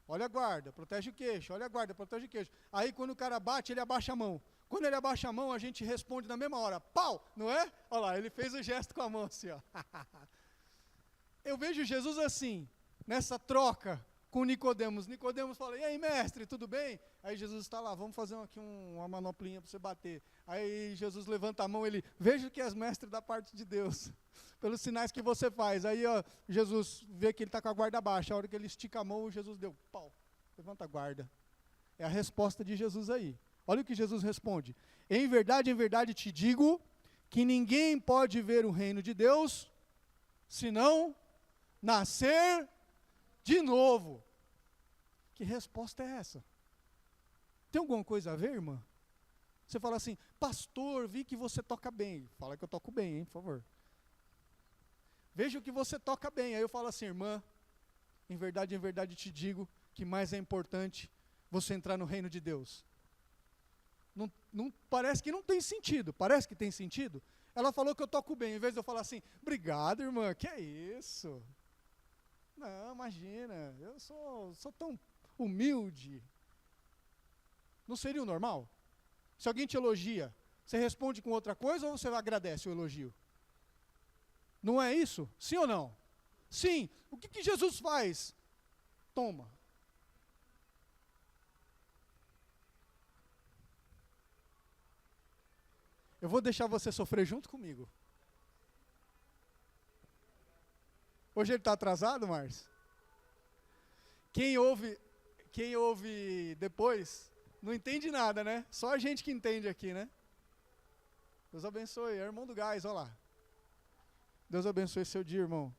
olha a guarda, protege o queixo, olha a guarda, protege o queixo. Aí quando o cara bate, ele abaixa a mão. Quando ele abaixa a mão, a gente responde na mesma hora, pau, não é? Olha lá, ele fez o gesto com a mão assim, ó. Eu vejo Jesus assim, nessa troca com Nicodemos. Nicodemos fala, e aí mestre, tudo bem? Aí Jesus está lá, vamos fazer aqui uma manoplinha para você bater. Aí Jesus levanta a mão, ele, veja que és mestre da parte de Deus, pelos sinais que você faz. Aí ó, Jesus vê que ele está com a guarda baixa, a hora que ele estica a mão, Jesus deu, pau, levanta a guarda. É a resposta de Jesus aí. Olha o que Jesus responde, em verdade te digo, que ninguém pode ver o reino de Deus, senão nascer de novo. Que resposta é essa? Tem alguma coisa a ver, irmã? Você fala assim, pastor, vi que você toca bem. Fala que eu toco bem, hein, por favor. Vejo que você toca bem. Aí eu falo assim, irmã, em verdade te digo que mais é importante você entrar no reino de Deus. Não, parece que não tem sentido. Parece que tem sentido? Ela falou que eu toco bem. Em vez de eu falar assim, obrigado, irmã, que é isso? Não, imagina, eu sou tão humilde. Não seria o normal? Se alguém te elogia, você responde com outra coisa ou você agradece o elogio? Não é isso? Sim ou não? Sim. O que Jesus faz? Toma. Eu vou deixar você sofrer junto comigo. Hoje ele está atrasado, Márcio? Quem ouve depois, não entende nada, né? Só a gente que entende aqui, né? Deus abençoe, é irmão do gás, olha lá. Deus abençoe seu dia, irmão.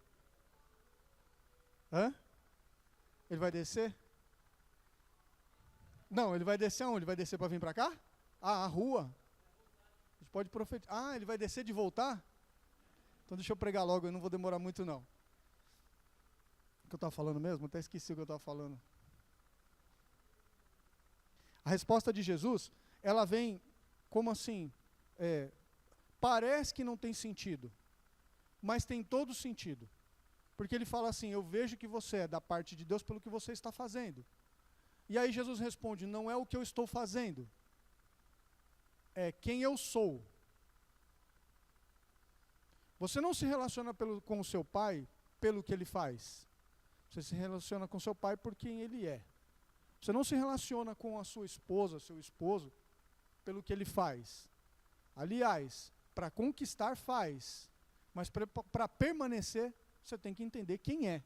Hã? Ele vai descer? Não, ele vai descer aonde? Ele vai descer para vir para cá? Ah, a rua. A gente pode profetizar. Ah, ele vai descer de voltar? Então deixa eu pregar logo, eu não vou demorar muito não. O que eu estava falando mesmo? Até esqueci o que eu estava falando. A resposta de Jesus, ela vem como assim? Parece que não tem sentido, mas tem todo sentido. Porque ele fala assim, eu vejo que você é da parte de Deus pelo que você está fazendo. E aí Jesus responde, não é o que eu estou fazendo, é quem eu sou. Você não se relaciona com o seu pai pelo que ele faz. Você se relaciona com seu pai por quem ele é. Você não se relaciona com a sua esposa, seu esposo, pelo que ele faz. Aliás, para conquistar faz, mas para permanecer, você tem que entender quem é.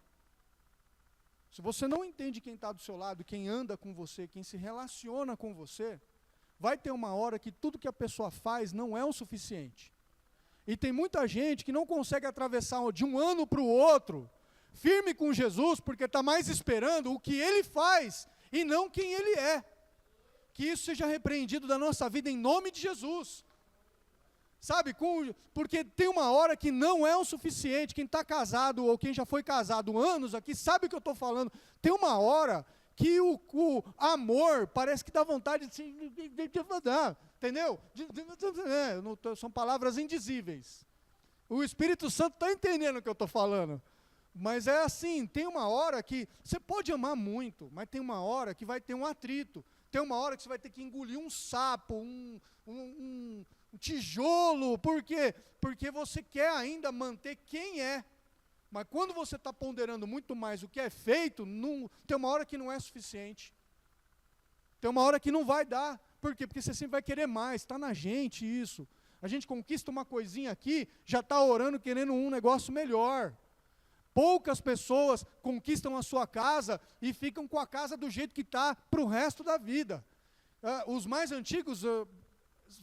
Se você não entende quem está do seu lado, quem anda com você, quem se relaciona com você, vai ter uma hora que tudo que a pessoa faz não é o suficiente. E tem muita gente que não consegue atravessar de um ano para o outro, firme com Jesus, porque está mais esperando o que ele faz e não quem ele é. Que isso seja repreendido da nossa vida em nome de Jesus. Sabe, porque tem uma hora que não é o suficiente. Quem está casado ou quem já foi casado anos aqui sabe o que eu estou falando. Tem uma hora que o amor parece que dá vontade de se... Entendeu? São palavras indizíveis. O Espírito Santo está entendendo o que eu estou falando. Mas é assim, tem uma hora que você pode amar muito, mas tem uma hora que vai ter um atrito. Tem uma hora que você vai ter que engolir um sapo, um tijolo. Por quê? Porque você quer ainda manter quem é. Mas quando você está ponderando muito mais o que é feito, tem uma hora que não é suficiente. Tem uma hora que não vai dar. Por quê? Porque você sempre vai querer mais. Está na gente isso. A gente conquista uma coisinha aqui, já está orando querendo um negócio melhor. Poucas pessoas conquistam a sua casa e ficam com a casa do jeito que está para o resto da vida. Os mais antigos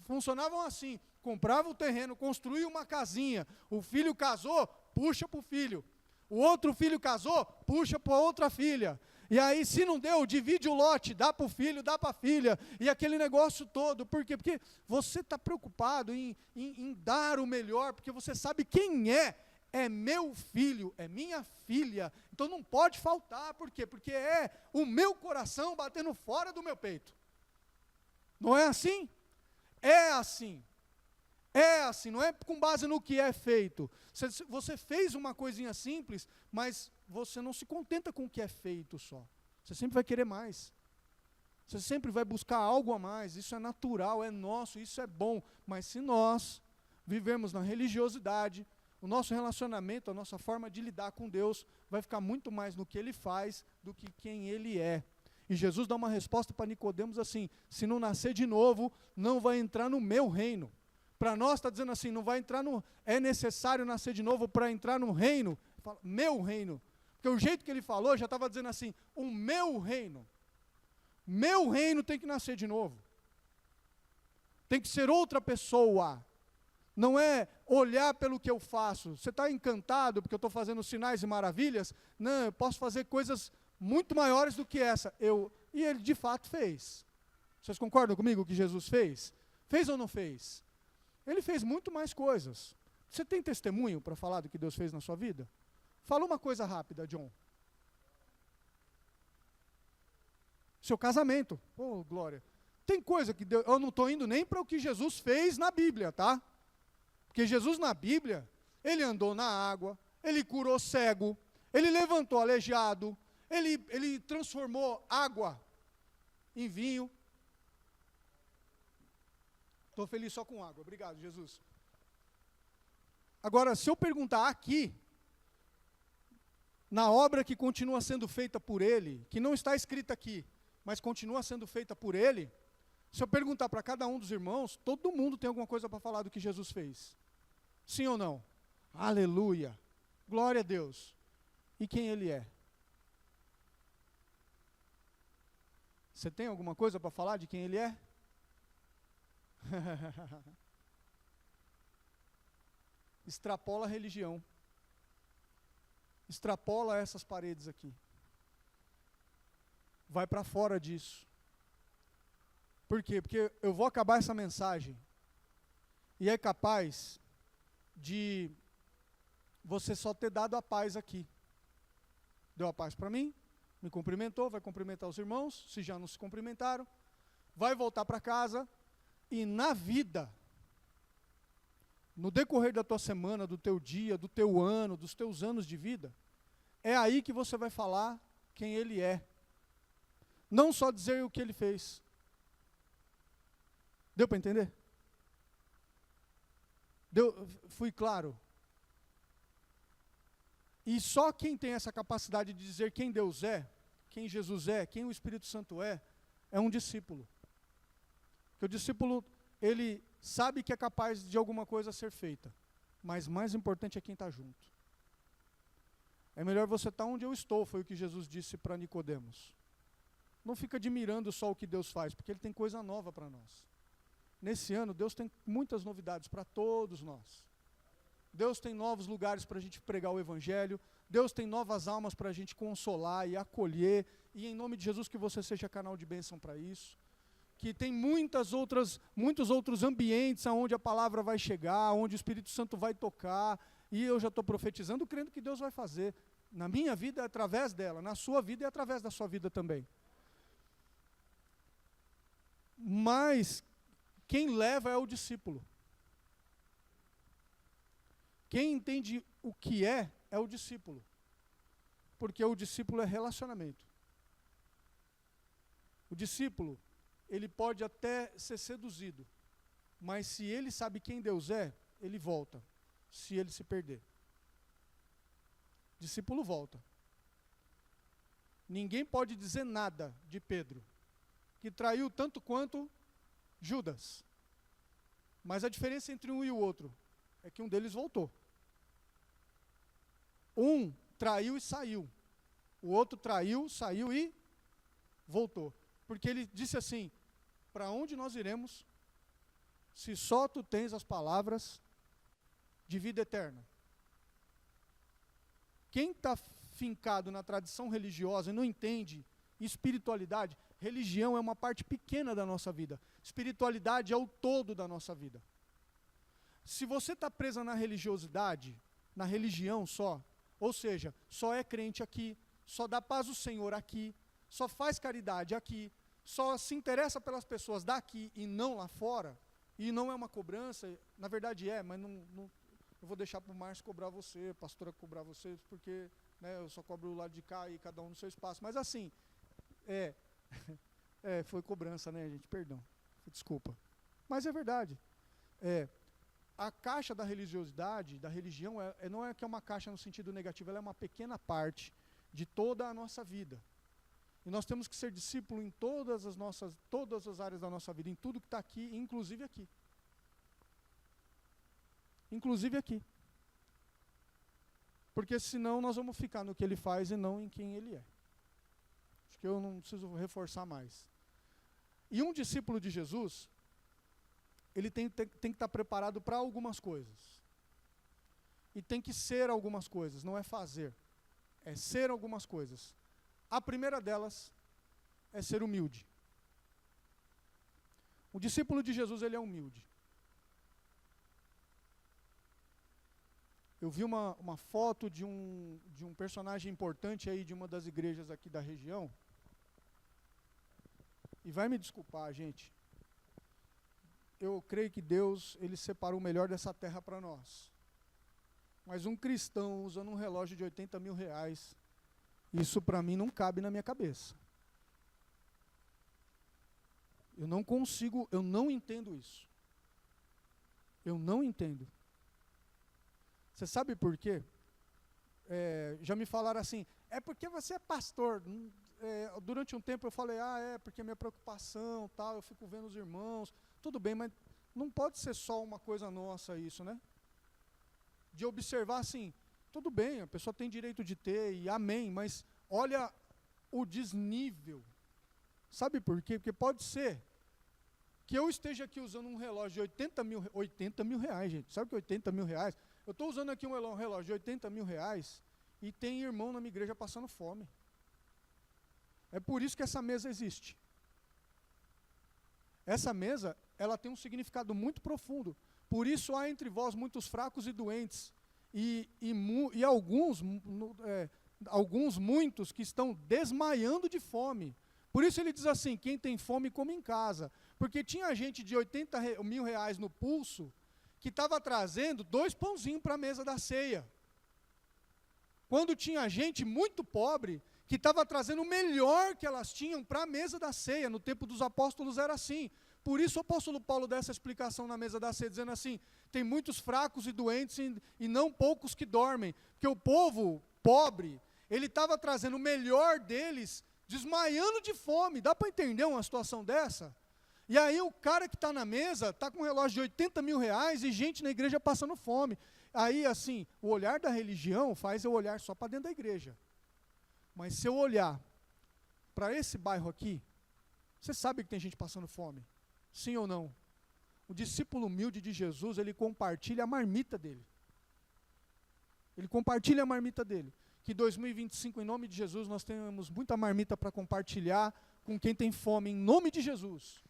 funcionavam assim: comprava o terreno, construía uma casinha, o filho casou, puxa para o filho. O outro filho casou, puxa para a outra filha. E aí, se não deu, divide o lote, dá para o filho, dá para a filha, e aquele negócio todo. Por quê? Porque você está preocupado em dar o melhor, porque você sabe quem é meu filho, é minha filha, então não pode faltar. Por quê? Porque é o meu coração batendo fora do meu peito. Não é assim? É assim. É assim, não é com base no que é feito. Você fez uma coisinha simples, mas você não se contenta com o que é feito só. Você sempre vai querer mais. Você sempre vai buscar algo a mais. Isso é natural, é nosso, isso é bom. Mas se nós vivermos na religiosidade, o nosso relacionamento, a nossa forma de lidar com Deus vai ficar muito mais no que Ele faz do que quem Ele é. E Jesus dá uma resposta para Nicodemos assim: se não nascer de novo, não vai entrar no meu reino. Para nós está dizendo assim, não vai entrar é necessário nascer de novo para entrar no reino. Fala, meu reino. Porque o jeito que ele falou já estava dizendo assim, o meu reino. Meu reino tem que nascer de novo. Tem que ser outra pessoa. Não é olhar pelo que eu faço. Você está encantado porque eu estou fazendo sinais e maravilhas? Não, eu posso fazer coisas muito maiores do que essa. E ele de fato fez. Vocês concordam comigo que Jesus fez? Fez ou não fez? Ele fez muito mais coisas. Você tem testemunho para falar do que Deus fez na sua vida? Fala uma coisa rápida, John. Seu casamento. Oh, glória. Tem coisa que Deus... Eu não estou indo nem para o que Jesus fez na Bíblia, tá? Porque Jesus na Bíblia, ele andou na água, ele curou cego, ele levantou aleijado, ele transformou água em vinho. Estou feliz só com água. Obrigado, Jesus. Agora, se eu perguntar aqui, na obra que continua sendo feita por Ele, que não está escrita aqui, mas continua sendo feita por Ele, se eu perguntar para cada um dos irmãos, todo mundo tem alguma coisa para falar do que Jesus fez. Sim ou não? Aleluia. Glória a Deus. E quem Ele é? Você tem alguma coisa para falar de quem Ele é? Extrapola a religião. Extrapola essas paredes aqui. Vai para fora disso. Por quê? Porque eu vou acabar essa mensagem e é capaz de você só ter dado a paz aqui. Deu a paz para mim, me cumprimentou, vai cumprimentar os irmãos, se já não se cumprimentaram, vai voltar para casa. E na vida, no decorrer da tua semana, do teu dia, do teu ano, dos teus anos de vida, é aí que você vai falar quem Ele é. Não só dizer o que Ele fez. Deu para entender? Fui claro? E só quem tem essa capacidade de dizer quem Deus é, quem Jesus é, quem o Espírito Santo é um discípulo. Porque o discípulo, ele sabe que é capaz de alguma coisa ser feita, mas mais importante é quem está junto. É melhor você estar onde eu estou, foi o que Jesus disse para Nicodemos. Não fica admirando só o que Deus faz, porque Ele tem coisa nova para nós. Nesse ano, Deus tem muitas novidades para todos nós. Deus tem novos lugares para a gente pregar o Evangelho, Deus tem novas almas para a gente consolar e acolher, e em nome de Jesus que você seja canal de bênção para isso. Que tem muitos outros ambientes onde a palavra vai chegar, onde o Espírito Santo vai tocar, e eu já estou profetizando, crendo que Deus vai fazer. Na minha vida é através dela, na sua vida é através da sua vida também. Mas quem leva é o discípulo. Quem entende o que é o discípulo. Porque o discípulo é relacionamento. O discípulo, ele pode até ser seduzido, mas se ele sabe quem Deus é, ele volta, se ele se perder. discípulo volta. Ninguém pode dizer nada de Pedro, que traiu tanto quanto Judas. Mas a diferença entre um e o outro é que um deles voltou. Um traiu e saiu. O outro traiu, saiu e voltou. Porque ele disse assim: para onde nós iremos, se só tu tens as palavras de vida eterna? Quem está fincado na tradição religiosa e não entende espiritualidade, religião é uma parte pequena da nossa vida. Espiritualidade é o todo da nossa vida. Se você está presa na religiosidade, na religião só, ou seja, só é crente aqui, só dá paz ao Senhor aqui, só faz caridade aqui, só se interessa pelas pessoas daqui e não lá fora, e não é uma cobrança, na verdade é, mas não eu vou deixar para o Márcio cobrar você, a pastora cobrar você, porque né, eu só cobro o lado de cá e cada um no seu espaço. Mas assim, foi cobrança, né, gente? Perdão, desculpa. Mas é verdade. A caixa da religiosidade, da religião, não é que é uma caixa no sentido negativo, ela é uma pequena parte de toda a nossa vida. E nós temos que ser discípulo em todas as áreas da nossa vida, em tudo que está aqui, inclusive aqui. Inclusive aqui. Porque senão nós vamos ficar no que ele faz e não em quem ele é. Acho que eu não preciso reforçar mais. E um discípulo de Jesus, ele tem que estar preparado para algumas coisas. E tem que ser algumas coisas, não é fazer. É ser algumas coisas. A primeira delas é ser humilde. O discípulo de Jesus, ele é humilde. Eu vi uma foto de um personagem importante aí de uma das igrejas aqui da região. E vai me desculpar, gente. Eu creio que Deus, ele separou o melhor dessa terra para nós. Mas um cristão usando um relógio de 80 mil reais, isso para mim não cabe na minha cabeça. Eu não consigo, eu não entendo isso. Eu não entendo. Você sabe por quê? Já me falaram assim, é porque você é pastor. Durante um tempo eu falei, porque a minha preocupação, tal, eu fico vendo os irmãos. Tudo bem, mas não pode ser só uma coisa nossa isso, né? De observar assim, tudo bem, a pessoa tem direito de ter, e amém, mas olha o desnível. Sabe por quê? Porque pode ser que eu esteja aqui usando um relógio de 80 mil reais, gente. Sabe o que é 80 mil reais? Eu estou usando aqui um relógio de 80 mil reais e tem irmão na minha igreja passando fome. É por isso que essa mesa existe. Essa mesa, ela tem um significado muito profundo. Por isso há entre vós muitos fracos e doentes, e muitos que estão desmaiando de fome. Por isso ele diz assim, quem tem fome come em casa. Porque tinha gente de 80 mil reais no pulso, que estava trazendo 2 pãozinhos para a mesa da ceia. Quando tinha gente muito pobre, que estava trazendo o melhor que elas tinham para a mesa da ceia. No tempo dos apóstolos era assim. Por isso o apóstolo Paulo dá essa explicação na mesa da ceia, dizendo assim, tem muitos fracos e doentes e não poucos que dormem. Porque o povo pobre, ele estava trazendo o melhor deles, desmaiando de fome. Dá para entender uma situação dessa? E aí o cara que está na mesa, está com um relógio de 80 mil reais e gente na igreja passando fome. Aí assim, o olhar da religião faz eu olhar só para dentro da igreja. Mas se eu olhar para esse bairro aqui, você sabe que tem gente passando fome? Sim ou não? O discípulo humilde de Jesus, ele compartilha a marmita dele. Ele compartilha a marmita dele. Que 2025, em nome de Jesus, nós temos muita marmita para compartilhar com quem tem fome, em nome de Jesus.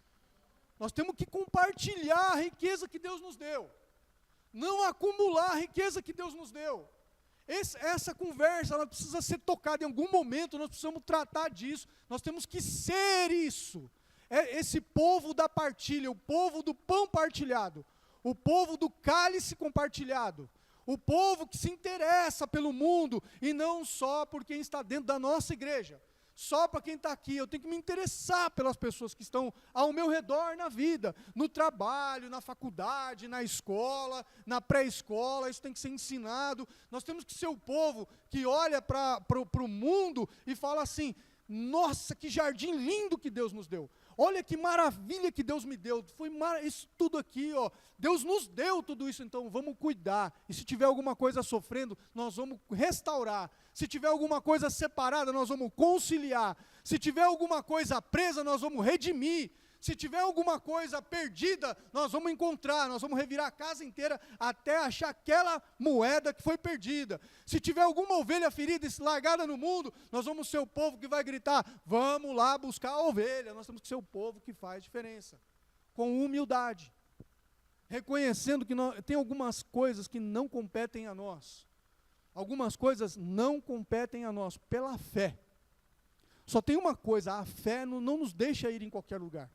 Nós temos que compartilhar a riqueza que Deus nos deu. Não acumular a riqueza que Deus nos deu. Essa conversa, ela precisa ser tocada em algum momento, nós precisamos tratar disso. Nós temos que ser isso. Esse povo da partilha, o povo do pão partilhado, o povo do cálice compartilhado, o povo que se interessa pelo mundo, e não só por quem está dentro da nossa igreja. só para quem está aqui, eu tenho que me interessar pelas pessoas que estão ao meu redor na vida, no trabalho, na faculdade, na escola, na pré-escola, isso tem que ser ensinado. Nós temos que ser o povo que olha para o mundo e fala assim, nossa, que jardim lindo que Deus nos deu. Olha que maravilha que Deus me deu. Foi isso tudo aqui, ó. Deus nos deu tudo isso, então vamos cuidar. E se tiver alguma coisa sofrendo, nós vamos restaurar. Se tiver alguma coisa separada, nós vamos conciliar. Se tiver alguma coisa presa, nós vamos redimir. Se tiver alguma coisa perdida, nós vamos encontrar, nós vamos revirar a casa inteira até achar aquela moeda que foi perdida. Se tiver alguma ovelha ferida e largada no mundo, nós vamos ser o povo que vai gritar, vamos lá buscar a ovelha. Nós temos que ser o povo que faz diferença, com humildade, reconhecendo que tem algumas coisas que não competem a nós. Algumas coisas não competem a nós, pela fé. Só tem uma coisa, a fé não nos deixa ir em qualquer lugar.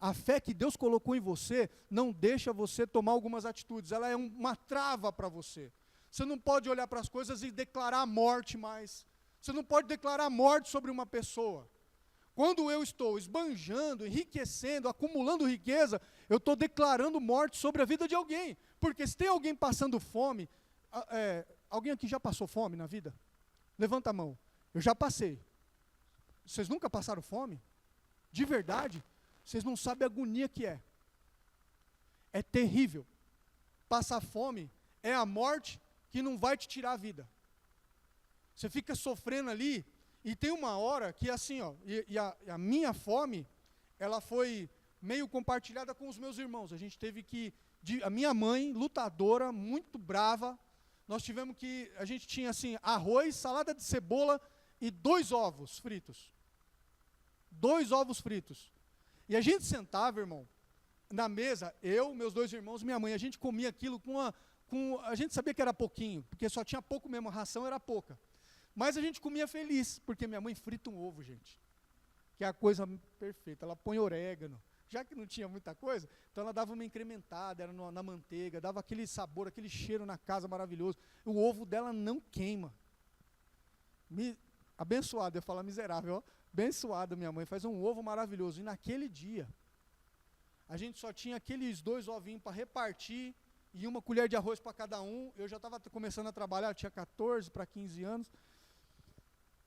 A fé que Deus colocou em você não deixa você tomar algumas atitudes, ela é uma trava para você. Você não pode olhar para as coisas e declarar morte mais. Você não pode declarar morte sobre uma pessoa. Quando eu estou esbanjando, enriquecendo, acumulando riqueza, eu estou declarando morte sobre a vida de alguém. Porque se tem alguém passando fome, alguém aqui já passou fome na vida? Levanta a mão. Eu já passei. Vocês nunca passaram fome? De verdade? Vocês não sabem a agonia que é. É terrível. Passar fome é a morte que não vai te tirar a vida. Você fica sofrendo ali, e tem uma hora que assim, ó, a minha fome, ela foi meio compartilhada com os meus irmãos. A gente teve que, a minha mãe, lutadora, muito brava, a gente tinha assim, arroz, salada de cebola e 2 ovos fritos. 2 ovos fritos. E a gente sentava, irmão, na mesa, eu, meus 2 irmãos, minha mãe, a gente comia aquilo a gente sabia que era pouquinho, porque só tinha pouco mesmo, a ração era pouca. Mas a gente comia feliz, porque minha mãe frita um ovo, gente, que é a coisa perfeita, ela põe orégano, já que não tinha muita coisa, então ela dava uma incrementada, era na manteiga, dava aquele sabor, aquele cheiro na casa maravilhoso, o ovo dela não queima. Abençoado, eu falo miserável, ó. Abençoada minha mãe, faz um ovo maravilhoso. E naquele dia, a gente só tinha aqueles 2 ovinhos para repartir, e 1 colher de arroz para cada um. Eu já estava começando a trabalhar, eu tinha 14 para 15 anos,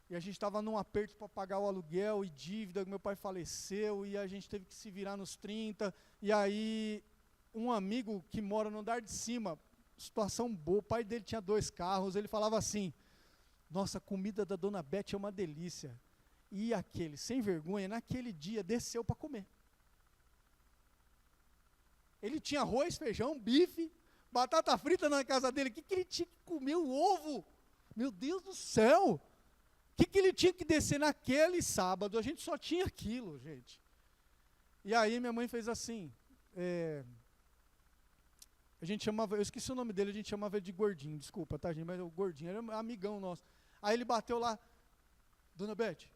e a gente estava num aperto para pagar o aluguel e dívida, meu pai faleceu, e a gente teve que se virar nos 30, e aí um amigo que mora no andar de cima, situação boa, o pai dele tinha 2 carros, ele falava assim, nossa, a comida da Dona Beth é uma delícia. E aquele, sem vergonha, naquele dia, desceu para comer. Ele tinha arroz, feijão, bife, batata frita na casa dele. O que ele tinha que comer? O ovo? Meu Deus do céu! O que ele tinha que descer naquele sábado? A gente só tinha aquilo, gente. E aí minha mãe fez assim, a gente chamava, eu esqueci o nome dele, a gente chamava ele de Gordinho, desculpa, tá, gente, mas o Gordinho, era um amigão nosso. Aí ele bateu lá, Dona Beth,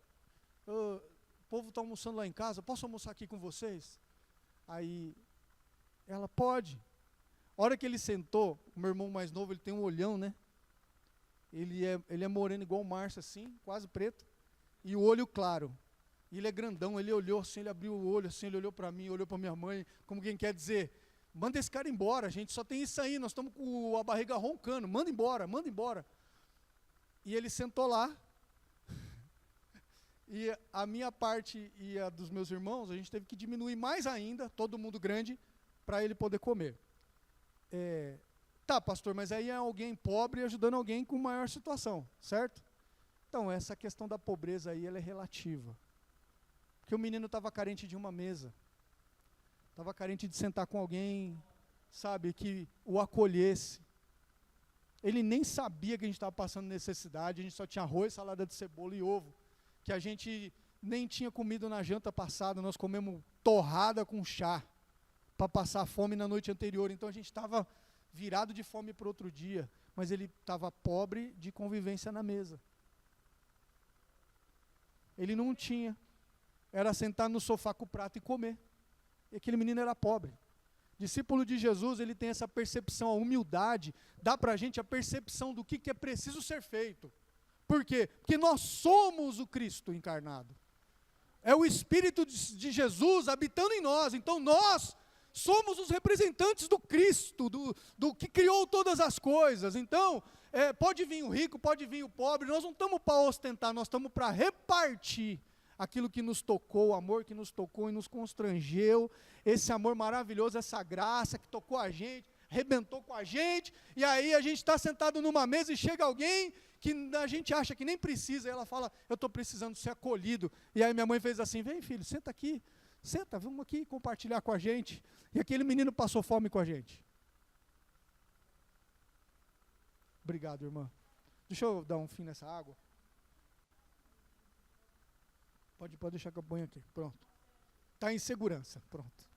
o povo está almoçando lá em casa, posso almoçar aqui com vocês? Aí, ela, pode. A hora que ele sentou, o meu irmão mais novo, ele tem um olhão, né? Ele é moreno igual o Márcio, assim, quase preto, e o olho claro. E ele é grandão, ele olhou assim, ele abriu o olho assim, ele olhou para mim, olhou para minha mãe, como quem quer dizer, manda esse cara embora, gente, só tem isso aí, nós estamos com a barriga roncando, manda embora, manda embora. E ele sentou lá, e a minha parte e a dos meus irmãos, a gente teve que diminuir mais ainda, todo mundo grande, para ele poder comer. Tá, pastor, mas aí é alguém pobre ajudando alguém com maior situação, certo? Então, essa questão da pobreza aí, ela é relativa. Porque o menino estava carente de uma mesa, estava carente de sentar com alguém, sabe, que o acolhesse. Ele nem sabia que a gente estava passando necessidade, a gente só tinha arroz, salada de cebola e ovo, que a gente nem tinha comido na janta passada, nós comemos torrada com chá, para passar fome na noite anterior, então a gente estava virado de fome para outro dia, mas ele estava pobre de convivência na mesa. Ele não tinha, era sentar no sofá com o prato e comer, e aquele menino era pobre. Discípulo de Jesus, ele tem essa percepção, a humildade, dá para a gente a percepção do que é preciso ser feito, Por quê? Porque nós somos o Cristo encarnado. É o Espírito de Jesus habitando em nós. Então nós somos os representantes do Cristo, do que criou todas as coisas. Então, pode vir o rico, pode vir o pobre, nós não estamos para ostentar, nós estamos para repartir aquilo que nos tocou, o amor que nos tocou e nos constrangeu, esse amor maravilhoso, essa graça que tocou a gente, arrebentou com a gente, e aí a gente está sentado numa mesa e chega alguém que a gente acha que nem precisa, e ela fala, eu estou precisando ser acolhido. E aí minha mãe fez assim, vem filho, senta aqui, senta, vamos aqui compartilhar com a gente. E aquele menino passou fome com a gente. Obrigado, irmã. Deixa eu dar um fim nessa água. Pode deixar que eu ponho aqui, pronto. Está em segurança, pronto.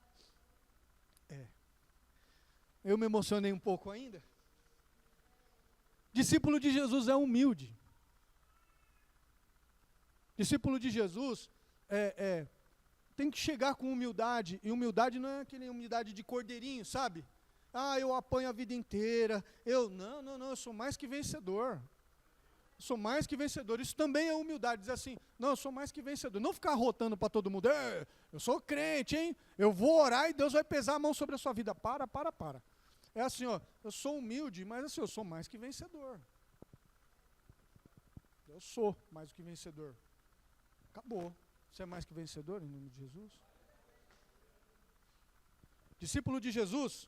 Eu me emocionei um pouco ainda. Discípulo de Jesus é humilde. Discípulo de Jesus tem que chegar com humildade, e humildade não é aquela humildade de cordeirinho, sabe? Eu apanho a vida inteira, não, eu sou mais que vencedor. Eu sou mais que vencedor. Isso também é humildade, dizer assim, não, eu sou mais que vencedor. Não ficar rotando para todo mundo, eu sou crente, hein? Eu vou orar e Deus vai pesar a mão sobre a sua vida. Para. É assim, eu sou humilde, mas assim, eu sou mais que vencedor. Eu sou mais que vencedor. Acabou. Você é mais que vencedor em nome de Jesus? Discípulo de Jesus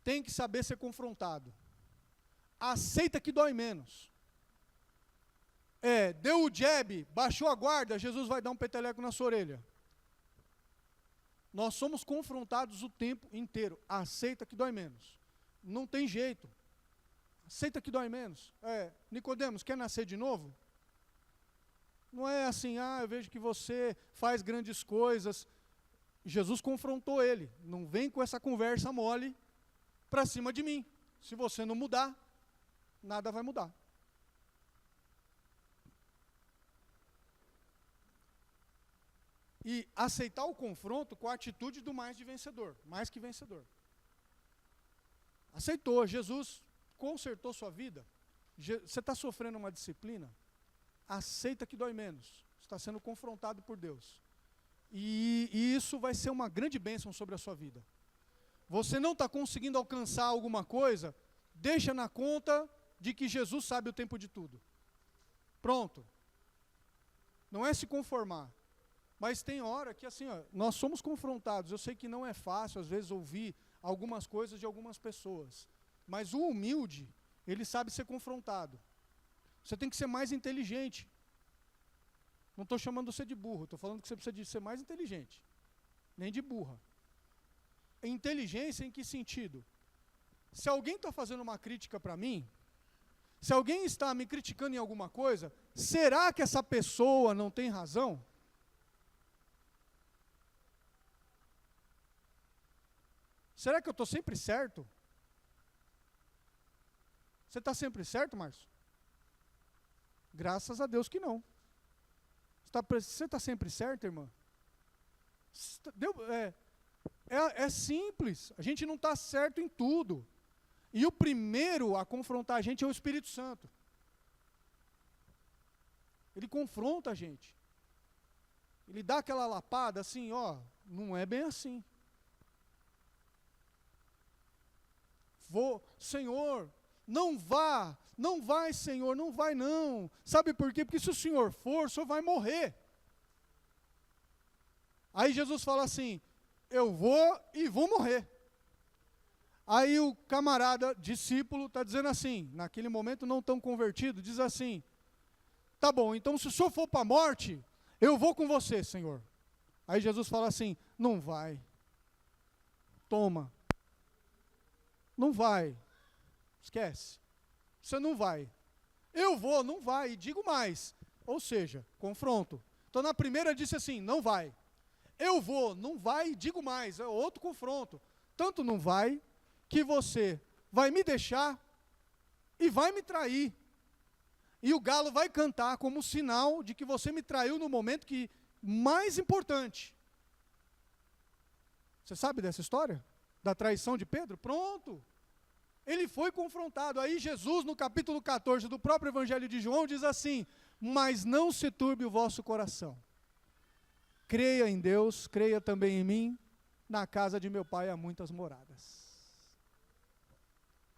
tem que saber ser confrontado. Aceita que dói menos. Deu o jab, baixou a guarda, Jesus vai dar um peteleco na sua orelha. Nós somos confrontados o tempo inteiro. Aceita que dói menos. Não tem jeito. Aceita que dói menos. Nicodemos, quer nascer de novo? Não é assim, eu vejo que você faz grandes coisas. Jesus confrontou ele. Não vem com essa conversa mole para cima de mim. Se você não mudar, nada vai mudar. E aceitar o confronto com a atitude do mais que vencedor. Aceitou, Jesus consertou sua vida. Você está sofrendo uma disciplina? Aceita que dói menos. Você está sendo confrontado por Deus. E isso vai ser uma grande bênção sobre a sua vida. Você não está conseguindo alcançar alguma coisa? Deixa na conta de que Jesus sabe o tempo de tudo. Pronto. Não é se conformar. Mas tem hora que assim, nós somos confrontados. Eu sei que não é fácil, às vezes, ouvir algumas coisas de algumas pessoas. Mas o humilde, ele sabe ser confrontado. Você tem que ser mais inteligente. Não estou chamando você de burro, estou falando que você precisa de ser mais inteligente. Nem de burra. Inteligência em que sentido? Se alguém está fazendo uma crítica para mim, se alguém está me criticando em alguma coisa, será que essa pessoa não tem razão? Será que eu estou sempre certo? Você está sempre certo, Márcio? Graças a Deus que não. Você está sempre certo, irmã? É simples. A gente não está certo em tudo. E o primeiro a confrontar a gente é o Espírito Santo. Ele confronta a gente. Ele dá aquela lapada assim, não é bem assim. Senhor, não vai, Senhor, não vai não. Sabe por quê? Porque se o Senhor for, o Senhor vai morrer. Aí Jesus fala assim, eu vou e vou morrer. Aí o camarada, discípulo, está dizendo assim, naquele momento não tão convertido, diz assim, tá bom, então se o Senhor for para a morte, eu vou com você, Senhor. Aí Jesus fala assim, não vai. Toma. Não vai. Esquece. Você não vai. Eu vou, não vai. E digo mais. Ou seja, confronto. Então na primeira disse assim, não vai. Eu vou, não vai. E digo mais. É outro confronto. Tanto não vai, que você vai me deixar e vai me trair. E o galo vai cantar como sinal de que você me traiu no momento que mais importante. Você sabe dessa história? Da traição de Pedro? Pronto. Ele foi confrontado. Aí Jesus, no capítulo 14 do próprio Evangelho de João, diz assim: mas não se turbe o vosso coração. Creia em Deus, creia também em mim. Na casa de meu pai há muitas moradas.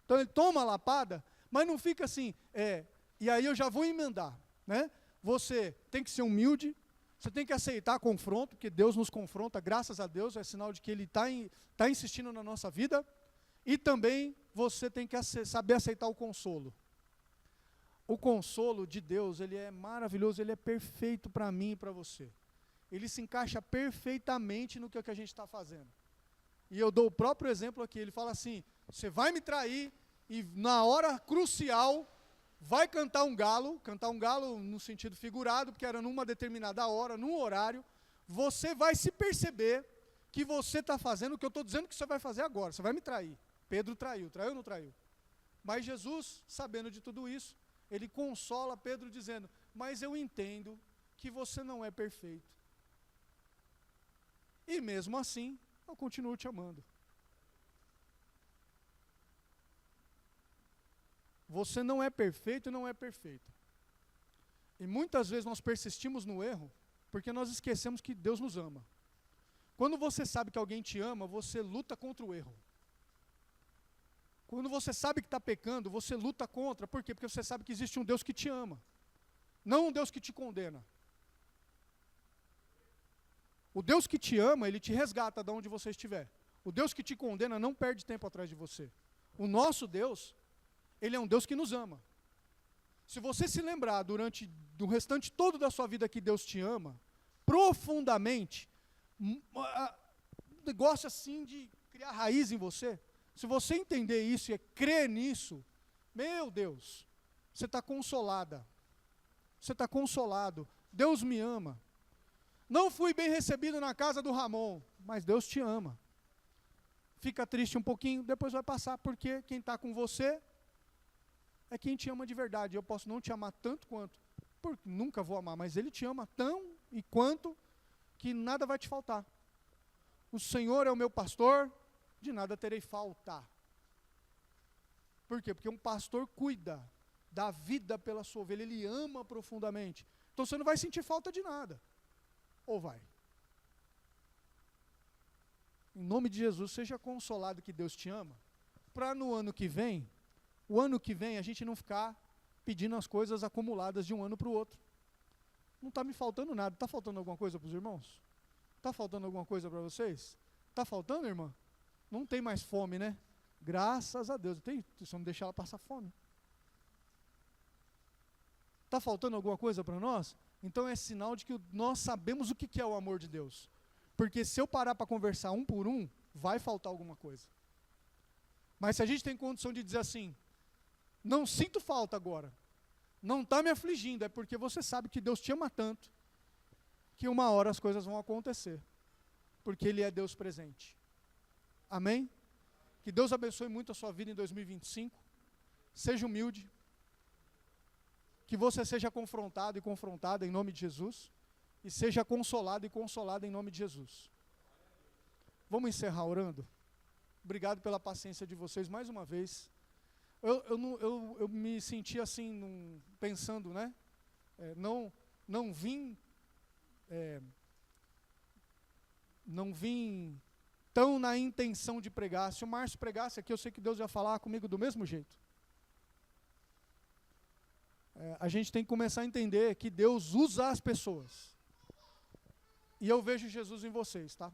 Então ele toma a lapada, mas não fica assim, e aí eu já vou emendar, né? Você tem que ser humilde, você tem que aceitar confronto, porque Deus nos confronta, graças a Deus, é sinal de que Ele está insistindo na nossa vida, e também você tem que saber aceitar o consolo. O consolo de Deus, ele é maravilhoso, ele é perfeito para mim e para você. Ele se encaixa perfeitamente no que a gente está fazendo. E eu dou o próprio exemplo aqui, ele fala assim: você vai me trair, e na hora crucial, vai cantar um galo no sentido figurado, porque era numa determinada hora, num horário, você vai se perceber que você está fazendo o que eu estou dizendo que você vai fazer agora, você vai me trair. Pedro traiu ou não traiu? Mas Jesus, sabendo de tudo isso, ele consola Pedro dizendo: mas eu entendo que você não é perfeito. E mesmo assim, eu continuo te amando. Você não é perfeito e não é perfeita. E muitas vezes nós persistimos no erro porque nós esquecemos que Deus nos ama. Quando você sabe que alguém te ama, você luta contra o erro. Quando você sabe que está pecando, você luta contra. Por quê? Porque você sabe que existe um Deus que te ama, não um Deus que te condena. O Deus que te ama, Ele te resgata de onde você estiver. O Deus que te condena não perde tempo atrás de você. O nosso Deus, Ele é um Deus que nos ama. Se você se lembrar durante o restante todo da sua vida que Deus te ama, profundamente, um negócio assim de criar raiz em você, se você entender isso e crer nisso, meu Deus, você está consolada. Você está consolado. Deus me ama. Não fui bem recebido na casa do Ramon, mas Deus te ama. Fica triste um pouquinho, depois vai passar, porque quem está com você é quem te ama de verdade. Eu posso não te amar tanto quanto, porque nunca vou amar, mas Ele te ama tão e quanto que nada vai te faltar. O Senhor é o meu pastor, de nada terei falta. Por quê? Porque um pastor cuida da vida pela sua ovelha, ele ama profundamente. Então você não vai sentir falta de nada. Ou vai? Em nome de Jesus, seja consolado que Deus te ama, para no ano que vem, a gente não ficar pedindo as coisas acumuladas de um ano para o outro. Não está me faltando nada. Está faltando alguma coisa para os irmãos? Está faltando alguma coisa para vocês? Está faltando, irmã? Não tem mais fome, né? Graças a Deus. Se eu não deixar ela passar fome. Está faltando alguma coisa para nós? Então é sinal de que nós sabemos o que é o amor de Deus. Porque se eu parar para conversar um por um, vai faltar alguma coisa. Mas se a gente tem condição de dizer assim: não sinto falta agora, não está me afligindo, é porque você sabe que Deus te ama tanto, que uma hora as coisas vão acontecer. Porque Ele é Deus presente. Amém? Que Deus abençoe muito a sua vida em 2025. Seja humilde. Que você seja confrontado e confrontada em nome de Jesus. E seja consolado e consolada em nome de Jesus. Vamos encerrar orando? Obrigado pela paciência de vocês mais uma vez. Eu me senti assim, pensando, né? Não vim tão na intenção de pregar. Se o Márcio pregasse aqui, eu sei que Deus ia falar comigo do mesmo jeito. A gente tem que começar a entender que Deus usa as pessoas. E eu vejo Jesus em vocês, tá?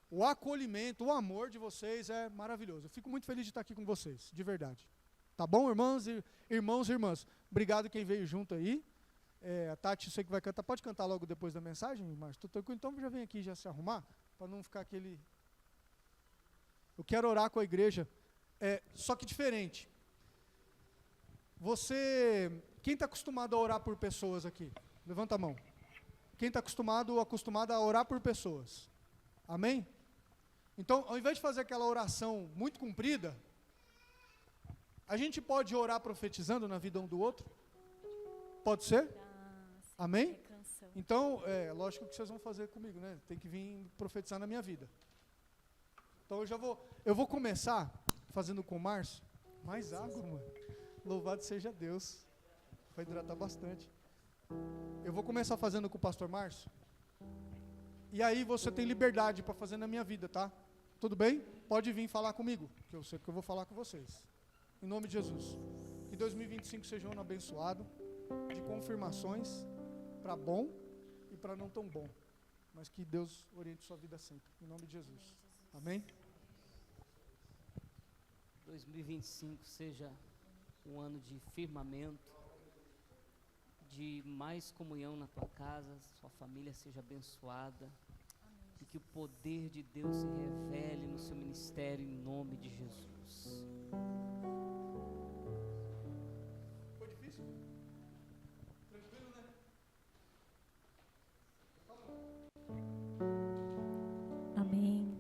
O acolhimento, o amor de vocês é maravilhoso. Eu fico muito feliz de estar aqui com vocês, de verdade. Tá bom, irmãos e irmãs? Obrigado quem veio junto aí. A Tati, eu sei que vai cantar. Pode cantar logo depois da mensagem, Márcio? Então já vem aqui já se arrumar, para não ficar aquele... Eu quero orar com a igreja, só que diferente. Quem está acostumado a orar por pessoas aqui? Levanta a mão. Quem está acostumado a orar por pessoas? Amém? Então, ao invés de fazer aquela oração muito comprida, a gente pode orar profetizando na vida um do outro? Pode ser? Amém? Então, lógico que vocês vão fazer comigo, né? Tem que vir profetizar na minha vida. Então, eu vou começar fazendo com o Márcio? Mais água, mano. Louvado seja Deus. Vai hidratar bastante. Eu vou começar fazendo com o pastor Márcio. E aí você tem liberdade para fazer na minha vida, tá? Tudo bem? Pode vir falar comigo, que eu sei que eu vou falar com vocês. Em nome de Jesus. Que 2025 seja um ano abençoado, de confirmações, para bom e para não tão bom. Mas que Deus oriente sua vida sempre. Em nome de Jesus. Amém? 2025 seja um ano de firmamento, de mais comunhão na tua casa, sua família seja abençoada. E que o poder de Deus se revele no seu ministério em nome de Jesus. Foi difícil? Tranquilo, né? Amém.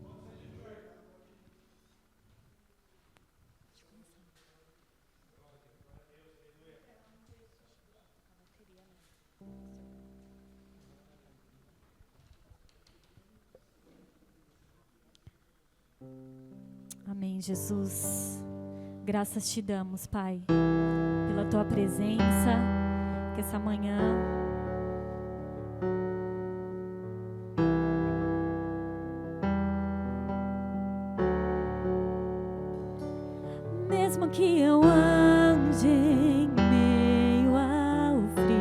Amém, Jesus. Graças te damos, Pai, pela tua presença, que essa manhã mesmo que eu ande em meio ao frio,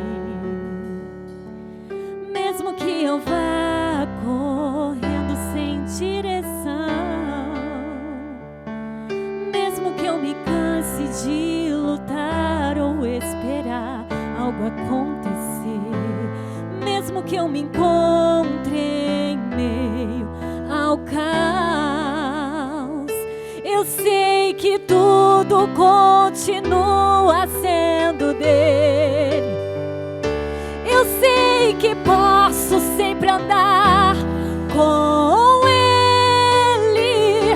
mesmo que eu vá correndo sem direção, mesmo que eu me canse de lutar ou esperar algo acontecer, mesmo que eu me encontre em meio ao caos, eu sei que tudo continua sendo dele. Eu sei que posso sempre andar com ele.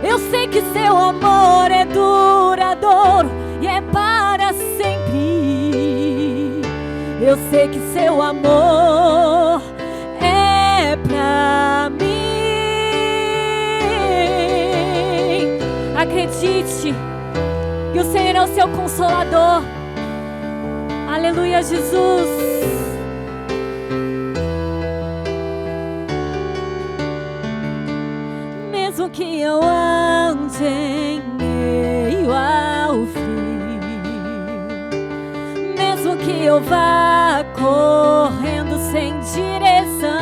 Eu sei que seu amor é duradouro e é para sempre. Eu sei que seu amor é pra mim. Acredite que o Senhor é o seu consolador. Aleluia, Jesus. Mesmo que eu ande em meio ao frio, mesmo que eu vá correndo sem direção,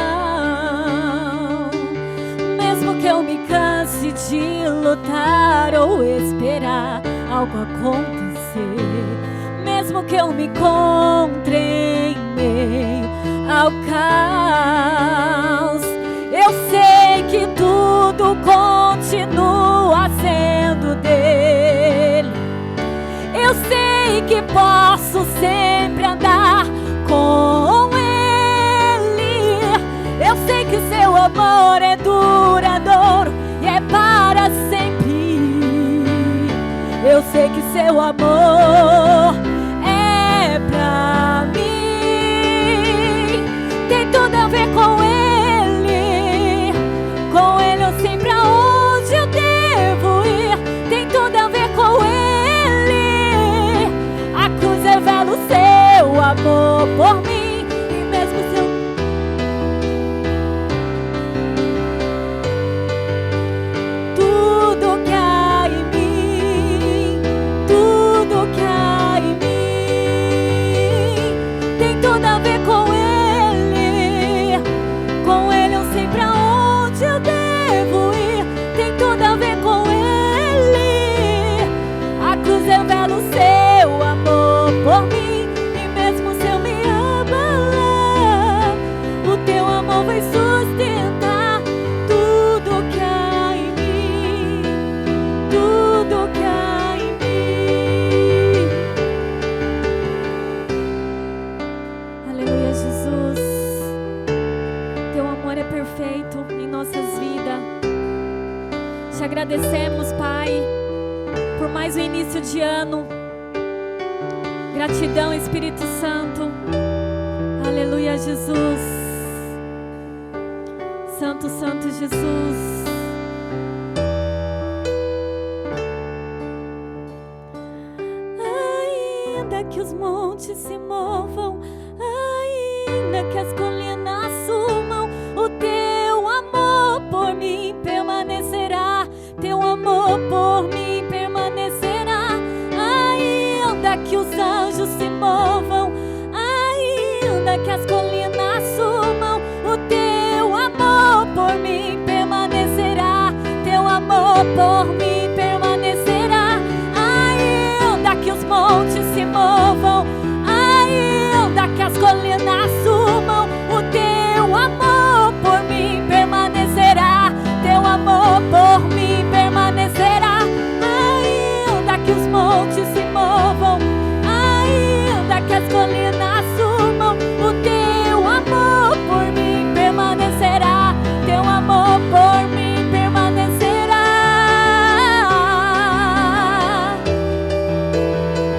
mesmo que eu me canse de lutar ou esperar algo acontecer, mesmo que eu me encontre em meio ao caos, eu sei que tudo continua sendo dele. Eu sei que posso sempre andar com ele. Eu sei que seu amor é duradouro e é para sempre. Eu sei que seu amor é pra mim. Tem tudo a ver com ele. Com ele eu sei pra onde eu devo ir. Tem tudo a ver com ele. A cruz revela o seu amor por mim. E mesmo se eu tudo que há em mim, tudo que há em mim, tem tudo a ver com ele. Com ele eu sei pra onde eu devo ir. Tem tudo a ver com ele. A cruz revela o seu amor por mim. E mesmo se eu me abalar, o teu amor vai sustentar tudo que há em mim, tudo que há em mim. Aleluia, Jesus. Teu amor é perfeito em nossas vidas. Te agradecemos, Pai, por mais um início de ano. Gratidão, Espírito Santo. Aleluia, Jesus. Santo, Santo Jesus. ainda que os montes se movam, ainda que as colinas sumam, o teu amor por mim permanecerá, teu amor por mim permanecerá. Ainda que os anjos se movam, ainda que as colinas sumam, o teu amor por mim permanecerá, teu amor por mim permanecerá. Ainda que os montes se movam, ainda que as colinas sumam, o teu amor por mim permanecerá, teu amor por mim permanecerá. Ainda que os montes se movam, ainda que as colinas sumam, o teu amor por mim permanecerá, teu amor por mim permanecerá.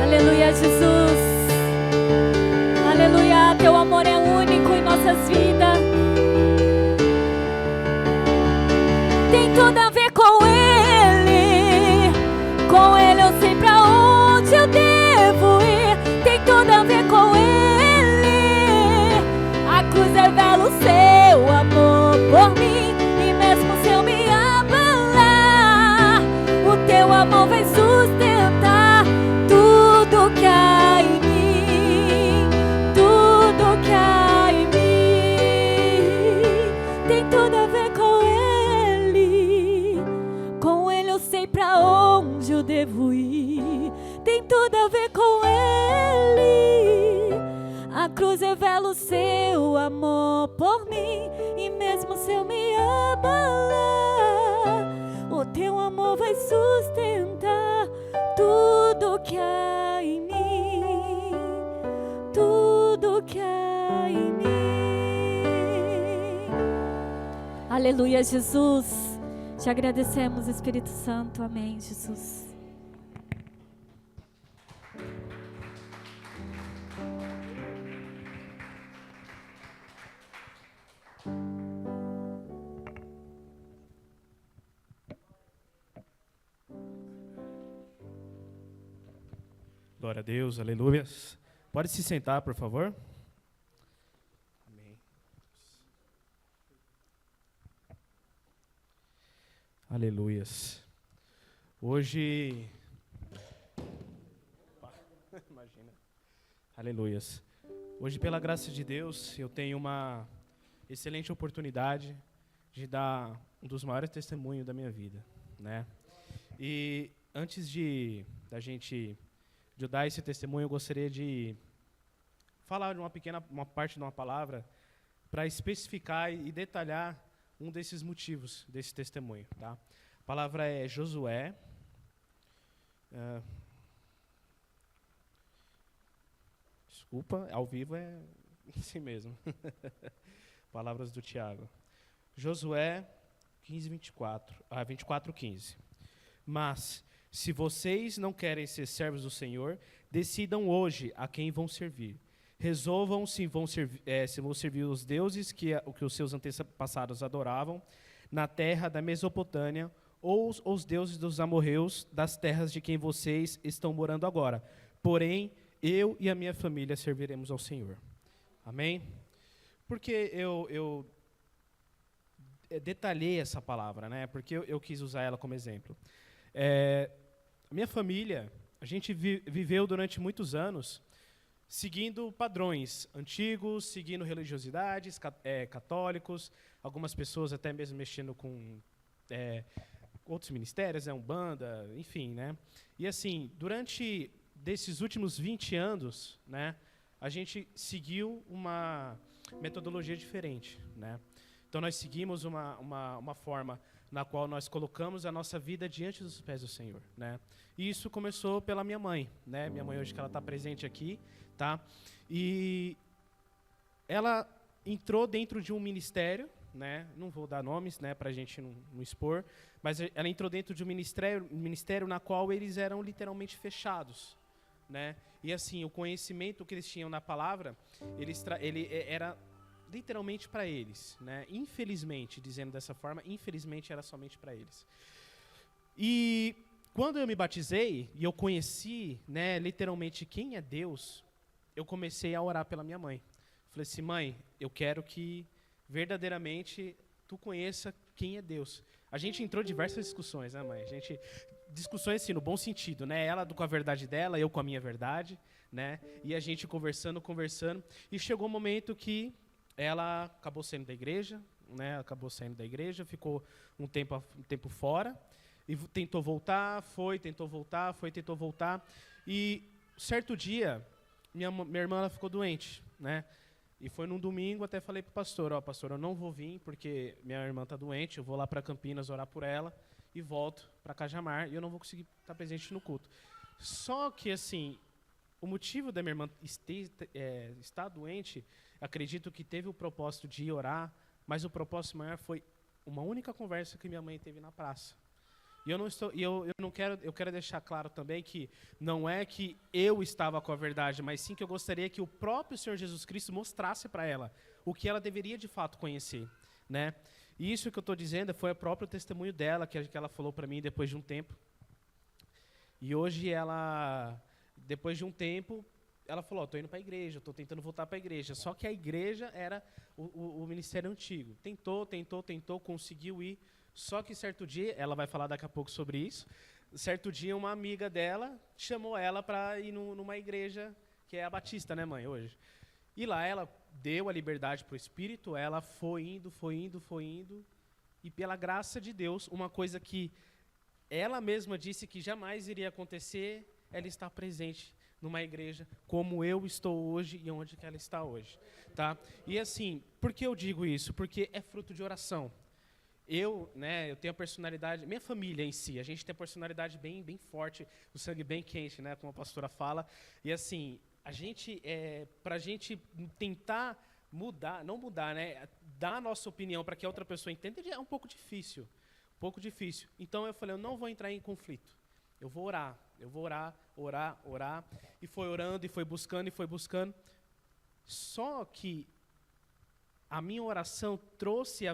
Aleluia, Jesus. Aleluia, teu amor é único em nossas vidas. Tem tudo a ver com Ele. Com Ele eu sei pra onde eu devo ir. Tem tudo a ver com Ele. A cruz revela o seu amor por mim. E mesmo se eu me abalar, o teu amor vai sustentar tudo que há em mim, tudo que há em mim. Tem tudo a ver com Ele. Com Ele eu sei pra onde eu devo ir. Tem tudo a ver com Ele. A cruz revela o seu amor por mim. E mesmo se eu me abalar, o teu amor vai sustentar tudo que há em mim, tudo que há em mim. Aleluia, Jesus. Te agradecemos, Espírito Santo. Amém, Jesus. Glória a Deus, aleluias. Pode se sentar, por favor. Amém. Aleluias. Hoje... Imagina. Aleluias. Hoje, pela graça de Deus, eu tenho uma excelente oportunidade de dar um dos maiores testemunhos da minha vida, né? E antes de eu dar esse testemunho, eu gostaria de falar de uma parte de uma palavra para especificar e detalhar um desses motivos desse testemunho, tá? A palavra é Josué. Desculpa, ao vivo é assim mesmo. Palavras do Tiago. Josué 24:15. Mas, se vocês não querem ser servos do Senhor, decidam hoje a quem vão servir. Resolvam se vão servir os deuses que os seus antepassados adoravam na terra da Mesopotâmia, ou os deuses dos amorreus das terras de quem vocês estão morando agora. Porém, eu e a minha família serviremos ao Senhor. Amém? Porque eu detalhei essa palavra, né? Porque eu quis usar ela como exemplo. A minha família, a gente viveu durante muitos anos seguindo padrões antigos, seguindo religiosidades, católicos, algumas pessoas até mesmo mexendo com outros ministérios, Umbanda, enfim, né? E assim, durante desses últimos 20 anos, né, a gente seguiu uma metodologia diferente, né? Então nós seguimos uma forma na qual nós colocamos a nossa vida diante dos pés do Senhor, né? E isso começou pela minha mãe, né? Minha mãe hoje que ela está presente aqui, tá? E ela entrou dentro de um ministério, né? Não vou dar nomes, né, para a gente não expor, mas ela entrou dentro de um ministério na qual eles eram literalmente fechados, né? E assim, o conhecimento que eles tinham na palavra, ele era literalmente para eles, né? Infelizmente, dizendo dessa forma, infelizmente era somente para eles. E Quando eu me batizei e eu conheci, né, literalmente quem é Deus, eu comecei a orar pela minha mãe. Falei assim, mãe, eu quero que verdadeiramente tu conheça quem é Deus. A gente entrou em diversas discussões, né, mãe? Discussões assim, no bom sentido, né? Ela com a verdade dela, eu com a minha verdade, né? E a gente conversando, e chegou um momento que ela acabou saindo da igreja, né? Ficou um tempo fora, e tentou voltar, tentou voltar, e certo dia, minha irmã ela ficou doente, né? E foi num domingo, até falei pro pastor, pastor, eu não vou vir, porque minha irmã está doente, eu vou lá para Campinas orar por ela, e volto para Cajamar, e eu não vou conseguir estar presente no culto. Só que, assim, o motivo da minha irmã estar doente, acredito que teve o propósito de ir orar, mas o propósito maior foi uma única conversa que minha mãe teve na praça. E eu quero deixar claro também que não é que eu estava com a verdade, mas sim que eu gostaria que o próprio Senhor Jesus Cristo mostrasse para ela o que ela deveria de fato conhecer, né? E isso que eu estou dizendo foi o próprio testemunho dela, que ela falou para mim depois de um tempo. E hoje depois de um tempo, ela falou, estou indo para a igreja, estou tentando voltar para a igreja. Só que a igreja era o ministério antigo. Tentou, conseguiu ir. Só que certo dia, ela vai falar daqui a pouco sobre isso, certo dia uma amiga dela chamou ela para ir numa igreja, que é a Batista, né, mãe, hoje. E lá ela deu a liberdade para o Espírito, ela foi indo, e pela graça de Deus, uma coisa que ela mesma disse que jamais iria acontecer, ela está presente numa igreja como eu estou hoje e onde que ela está hoje, tá? E assim, por que eu digo isso? Porque é fruto de oração. Eu tenho a personalidade, minha família em si, a gente tem a personalidade bem forte, o sangue bem quente, né, como a pastora fala. E assim, para a gente tentar não mudar, né, dar a nossa opinião para que a outra pessoa entenda, é um pouco difícil. Então eu falei, eu não vou entrar em conflito. Eu vou orar. E foi orando, e foi buscando. Só que a minha oração trouxe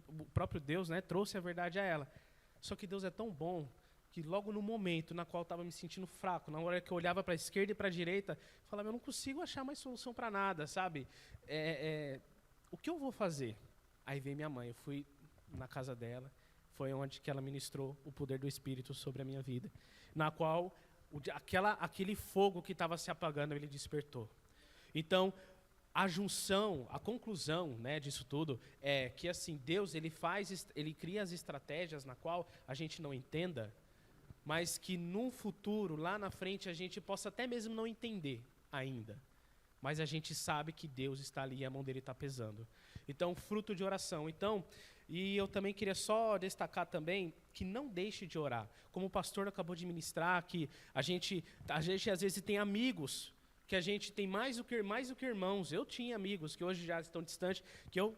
o próprio Deus, né, trouxe a verdade a ela. Só que Deus é tão bom que logo no momento na qual eu estava me sentindo fraco, na hora que eu olhava para a esquerda e para a direita, eu falava, eu não consigo achar mais solução para nada, sabe? O que eu vou fazer? Aí veio minha mãe, eu fui na casa dela, foi onde que ela ministrou o poder do Espírito sobre a minha vida, na qual aquele fogo que estava se apagando, ele despertou. Então, a conclusão, né, disso tudo é que assim Deus ele cria as estratégias na qual a gente não entenda, mas que no futuro, lá na frente, a gente possa até mesmo não entender ainda, mas a gente sabe que Deus está ali e a mão dele está pesando. Então, fruto de oração. E eu também queria só destacar também que não deixe de orar. Como o pastor acabou de ministrar, que a gente às vezes tem amigos que a gente tem mais do que irmãos. Eu tinha amigos que hoje já estão distantes, que eu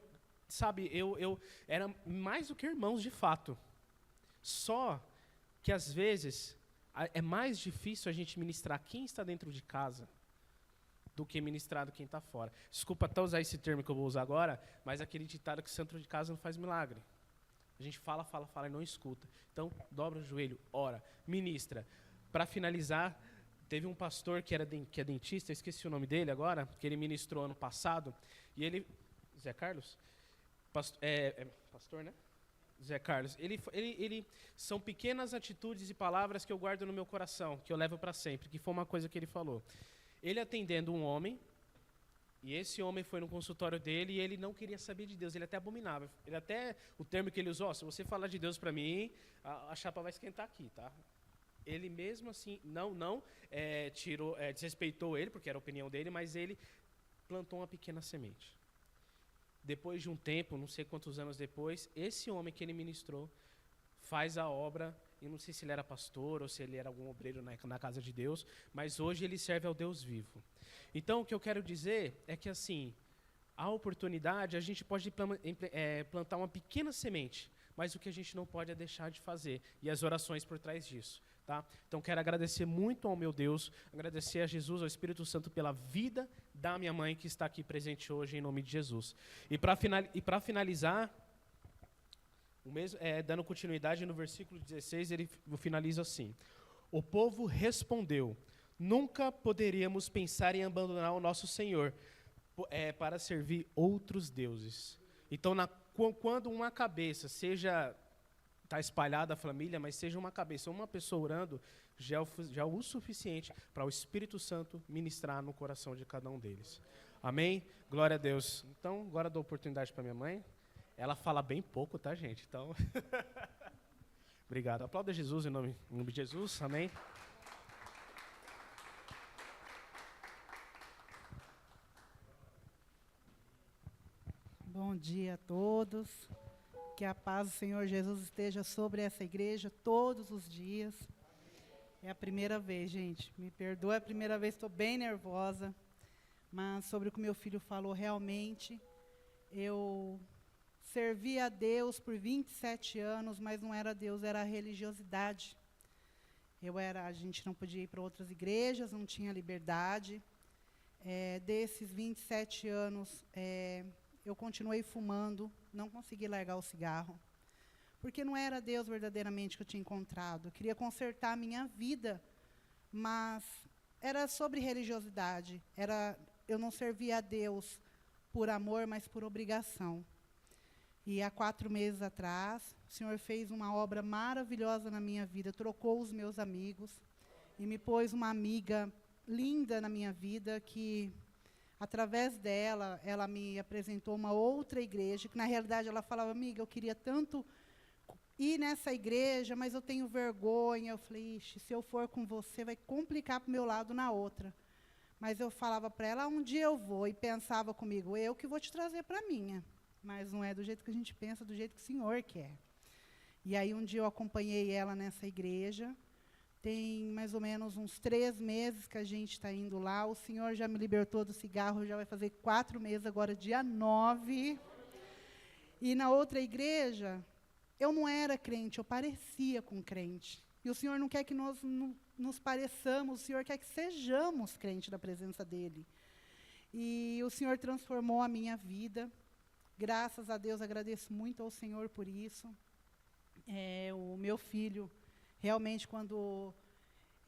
era mais do que irmãos de fato. Só que às vezes é mais difícil a gente ministrar quem está dentro de casa do que ministrar quem está fora. Desculpa até usar esse termo que eu vou usar agora, mas aquele ditado que centro de casa não faz milagre. A gente fala e não escuta. Então, dobra o joelho, ora, ministra. Para finalizar, teve um pastor que é dentista, eu esqueci o nome dele agora, que ele ministrou ano passado, e ele... Zé Carlos? Pastor, né? Zé Carlos. Ele são pequenas atitudes e palavras que eu guardo no meu coração, que eu levo para sempre, que foi uma coisa que ele falou. Ele atendendo um homem, e esse homem foi no consultório dele e ele não queria saber de Deus, ele até abominava. O termo que ele usou, se você falar de Deus para mim, a chapa vai esquentar aqui, tá? Ele mesmo assim, desrespeitou ele, porque era a opinião dele, mas ele plantou uma pequena semente. Depois de um tempo, não sei quantos anos depois, esse homem que ele ministrou faz a obra, eu não sei se ele era pastor ou se ele era algum obreiro na casa de Deus, mas hoje ele serve ao Deus vivo. Então, o que eu quero dizer é que, assim, a oportunidade, a gente pode plantar uma pequena semente, mas o que a gente não pode é deixar de fazer, e as orações por trás disso. Tá? Então, quero agradecer muito ao meu Deus, agradecer a Jesus, ao Espírito Santo, pela vida da minha mãe que está aqui presente hoje, em nome de Jesus. E para finalizar, Dando continuidade no versículo 16, ele finaliza assim: o povo respondeu: nunca poderíamos pensar em abandonar o nosso Senhor para servir outros deuses. Então, quando uma cabeça está espalhada a família, mas seja uma cabeça, uma pessoa orando, já é o suficiente para o Espírito Santo ministrar no coração de cada um deles. Amém? Glória a Deus. Então, agora dou oportunidade para minha mãe. Ela fala bem pouco, tá, gente? Então, obrigado. Aplauda Jesus em nome de Jesus. Amém? Bom dia a todos. Que a paz do Senhor Jesus esteja sobre essa igreja todos os dias. É a primeira vez, gente. Me perdoa, é a primeira vez, estou bem nervosa. Mas sobre o que meu filho falou, realmente, eu servi a Deus por 27 anos, mas não era Deus, era a religiosidade. A gente não podia ir para outras igrejas, não tinha liberdade. Desses 27 anos, eu continuei fumando, não consegui largar o cigarro, porque não era Deus verdadeiramente que eu tinha encontrado. Eu queria consertar a minha vida, mas era sobre religiosidade. Eu não servia a Deus por amor, mas por obrigação. E há 4 meses atrás, o Senhor fez uma obra maravilhosa na minha vida, trocou os meus amigos e me pôs uma amiga linda na minha vida que, através dela, ela me apresentou uma outra igreja, que na realidade ela falava: amiga, eu queria tanto ir nessa igreja, mas eu tenho vergonha. Eu falei: ixi, se eu for com você, vai complicar para o meu lado na outra. Mas eu falava para ela: um dia eu vou, e pensava comigo: eu que vou te trazer para a minha. Mas não é do jeito que a gente pensa, do jeito que o Senhor quer. E aí um dia eu acompanhei ela nessa igreja. Tem mais ou menos uns 3 meses que a gente está indo lá. O Senhor já me libertou do cigarro, já vai fazer 4 meses agora, dia 9. E na outra igreja, eu não era crente, eu parecia com crente. E o Senhor não quer que nós nos pareçamos, o Senhor quer que sejamos crentes da presença dEle. E o Senhor transformou a minha vida. Graças a Deus, agradeço muito ao Senhor por isso. O meu filho, realmente, quando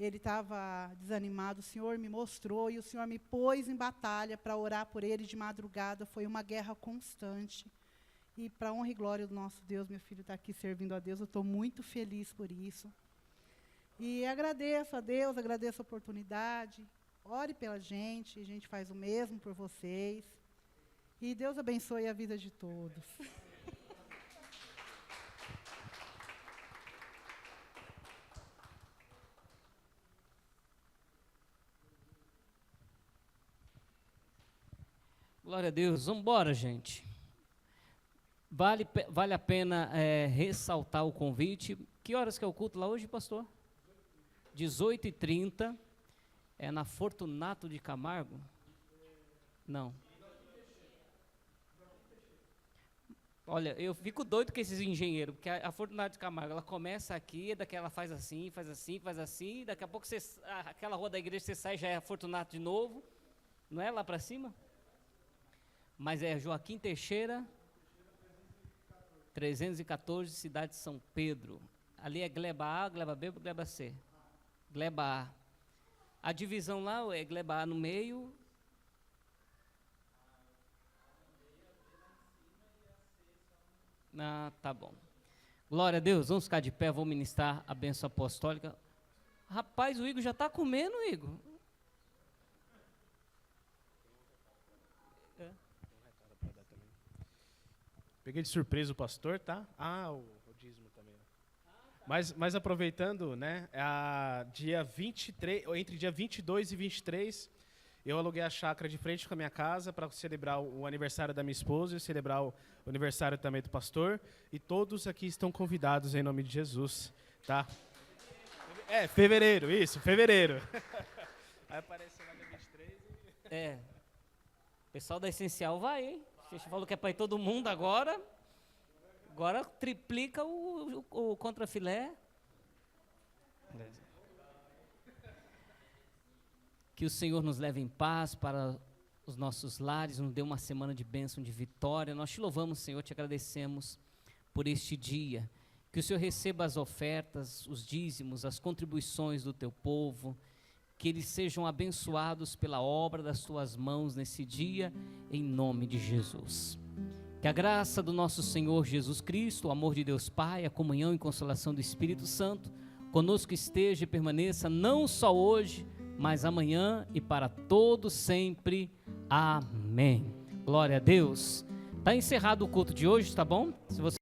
ele estava desanimado, o Senhor me mostrou e o Senhor me pôs em batalha para orar por ele de madrugada. Foi uma guerra constante. E, para a honra e glória do nosso Deus, meu filho está aqui servindo a Deus. Eu estou muito feliz por isso. E agradeço a Deus, agradeço a oportunidade. Ore pela gente, a gente faz o mesmo por vocês. E Deus abençoe a vida de todos. Glória a Deus. Vamos embora, gente. Vale a pena ressaltar o convite. Que horas que é o culto lá hoje, pastor? 18h30. É na Fortunato de Camargo? Não. Olha, eu fico doido com esses engenheiros, porque a Fortunato de Camargo, ela começa aqui, daqui ela faz assim, e daqui a pouco aquela rua da igreja você sai, já é a Fortunato de novo, não é lá para cima? Mas é Joaquim Teixeira, 314, cidade de São Pedro. Ali é Gleba A, Gleba B, Gleba C. Gleba A. A divisão lá é Gleba A no meio. Ah, tá bom. Glória a Deus, vamos ficar de pé, vou ministrar a bênção apostólica. Rapaz, o Igor já está comendo, Igor. Peguei de surpresa o pastor, tá? O dízimo também. Mas aproveitando, né, dia 23, entre dia 22 e 23, eu aluguei a chácara de frente com a minha casa para celebrar o aniversário da minha esposa e celebrar o aniversário também do pastor. E todos aqui estão convidados em nome de Jesus, tá? Fevereiro, isso, fevereiro. Aí aparece lá dia 23 e... O pessoal da Essencial vai, hein? A gente falou que é para ir todo mundo agora. Agora triplica o contrafilé. Que o Senhor nos leve em paz para os nossos lares, nos dê uma semana de bênção, de vitória. Nós te louvamos, Senhor, te agradecemos por este dia. Que o Senhor receba as ofertas, os dízimos, as contribuições do teu povo, que eles sejam abençoados pela obra das tuas mãos nesse dia, em nome de Jesus. Que a graça do nosso Senhor Jesus Cristo, o amor de Deus Pai, a comunhão e consolação do Espírito Santo, conosco esteja e permaneça não só hoje, mas amanhã e para todos sempre. Amém. Glória a Deus. Está encerrado o culto de hoje, tá bom? Se você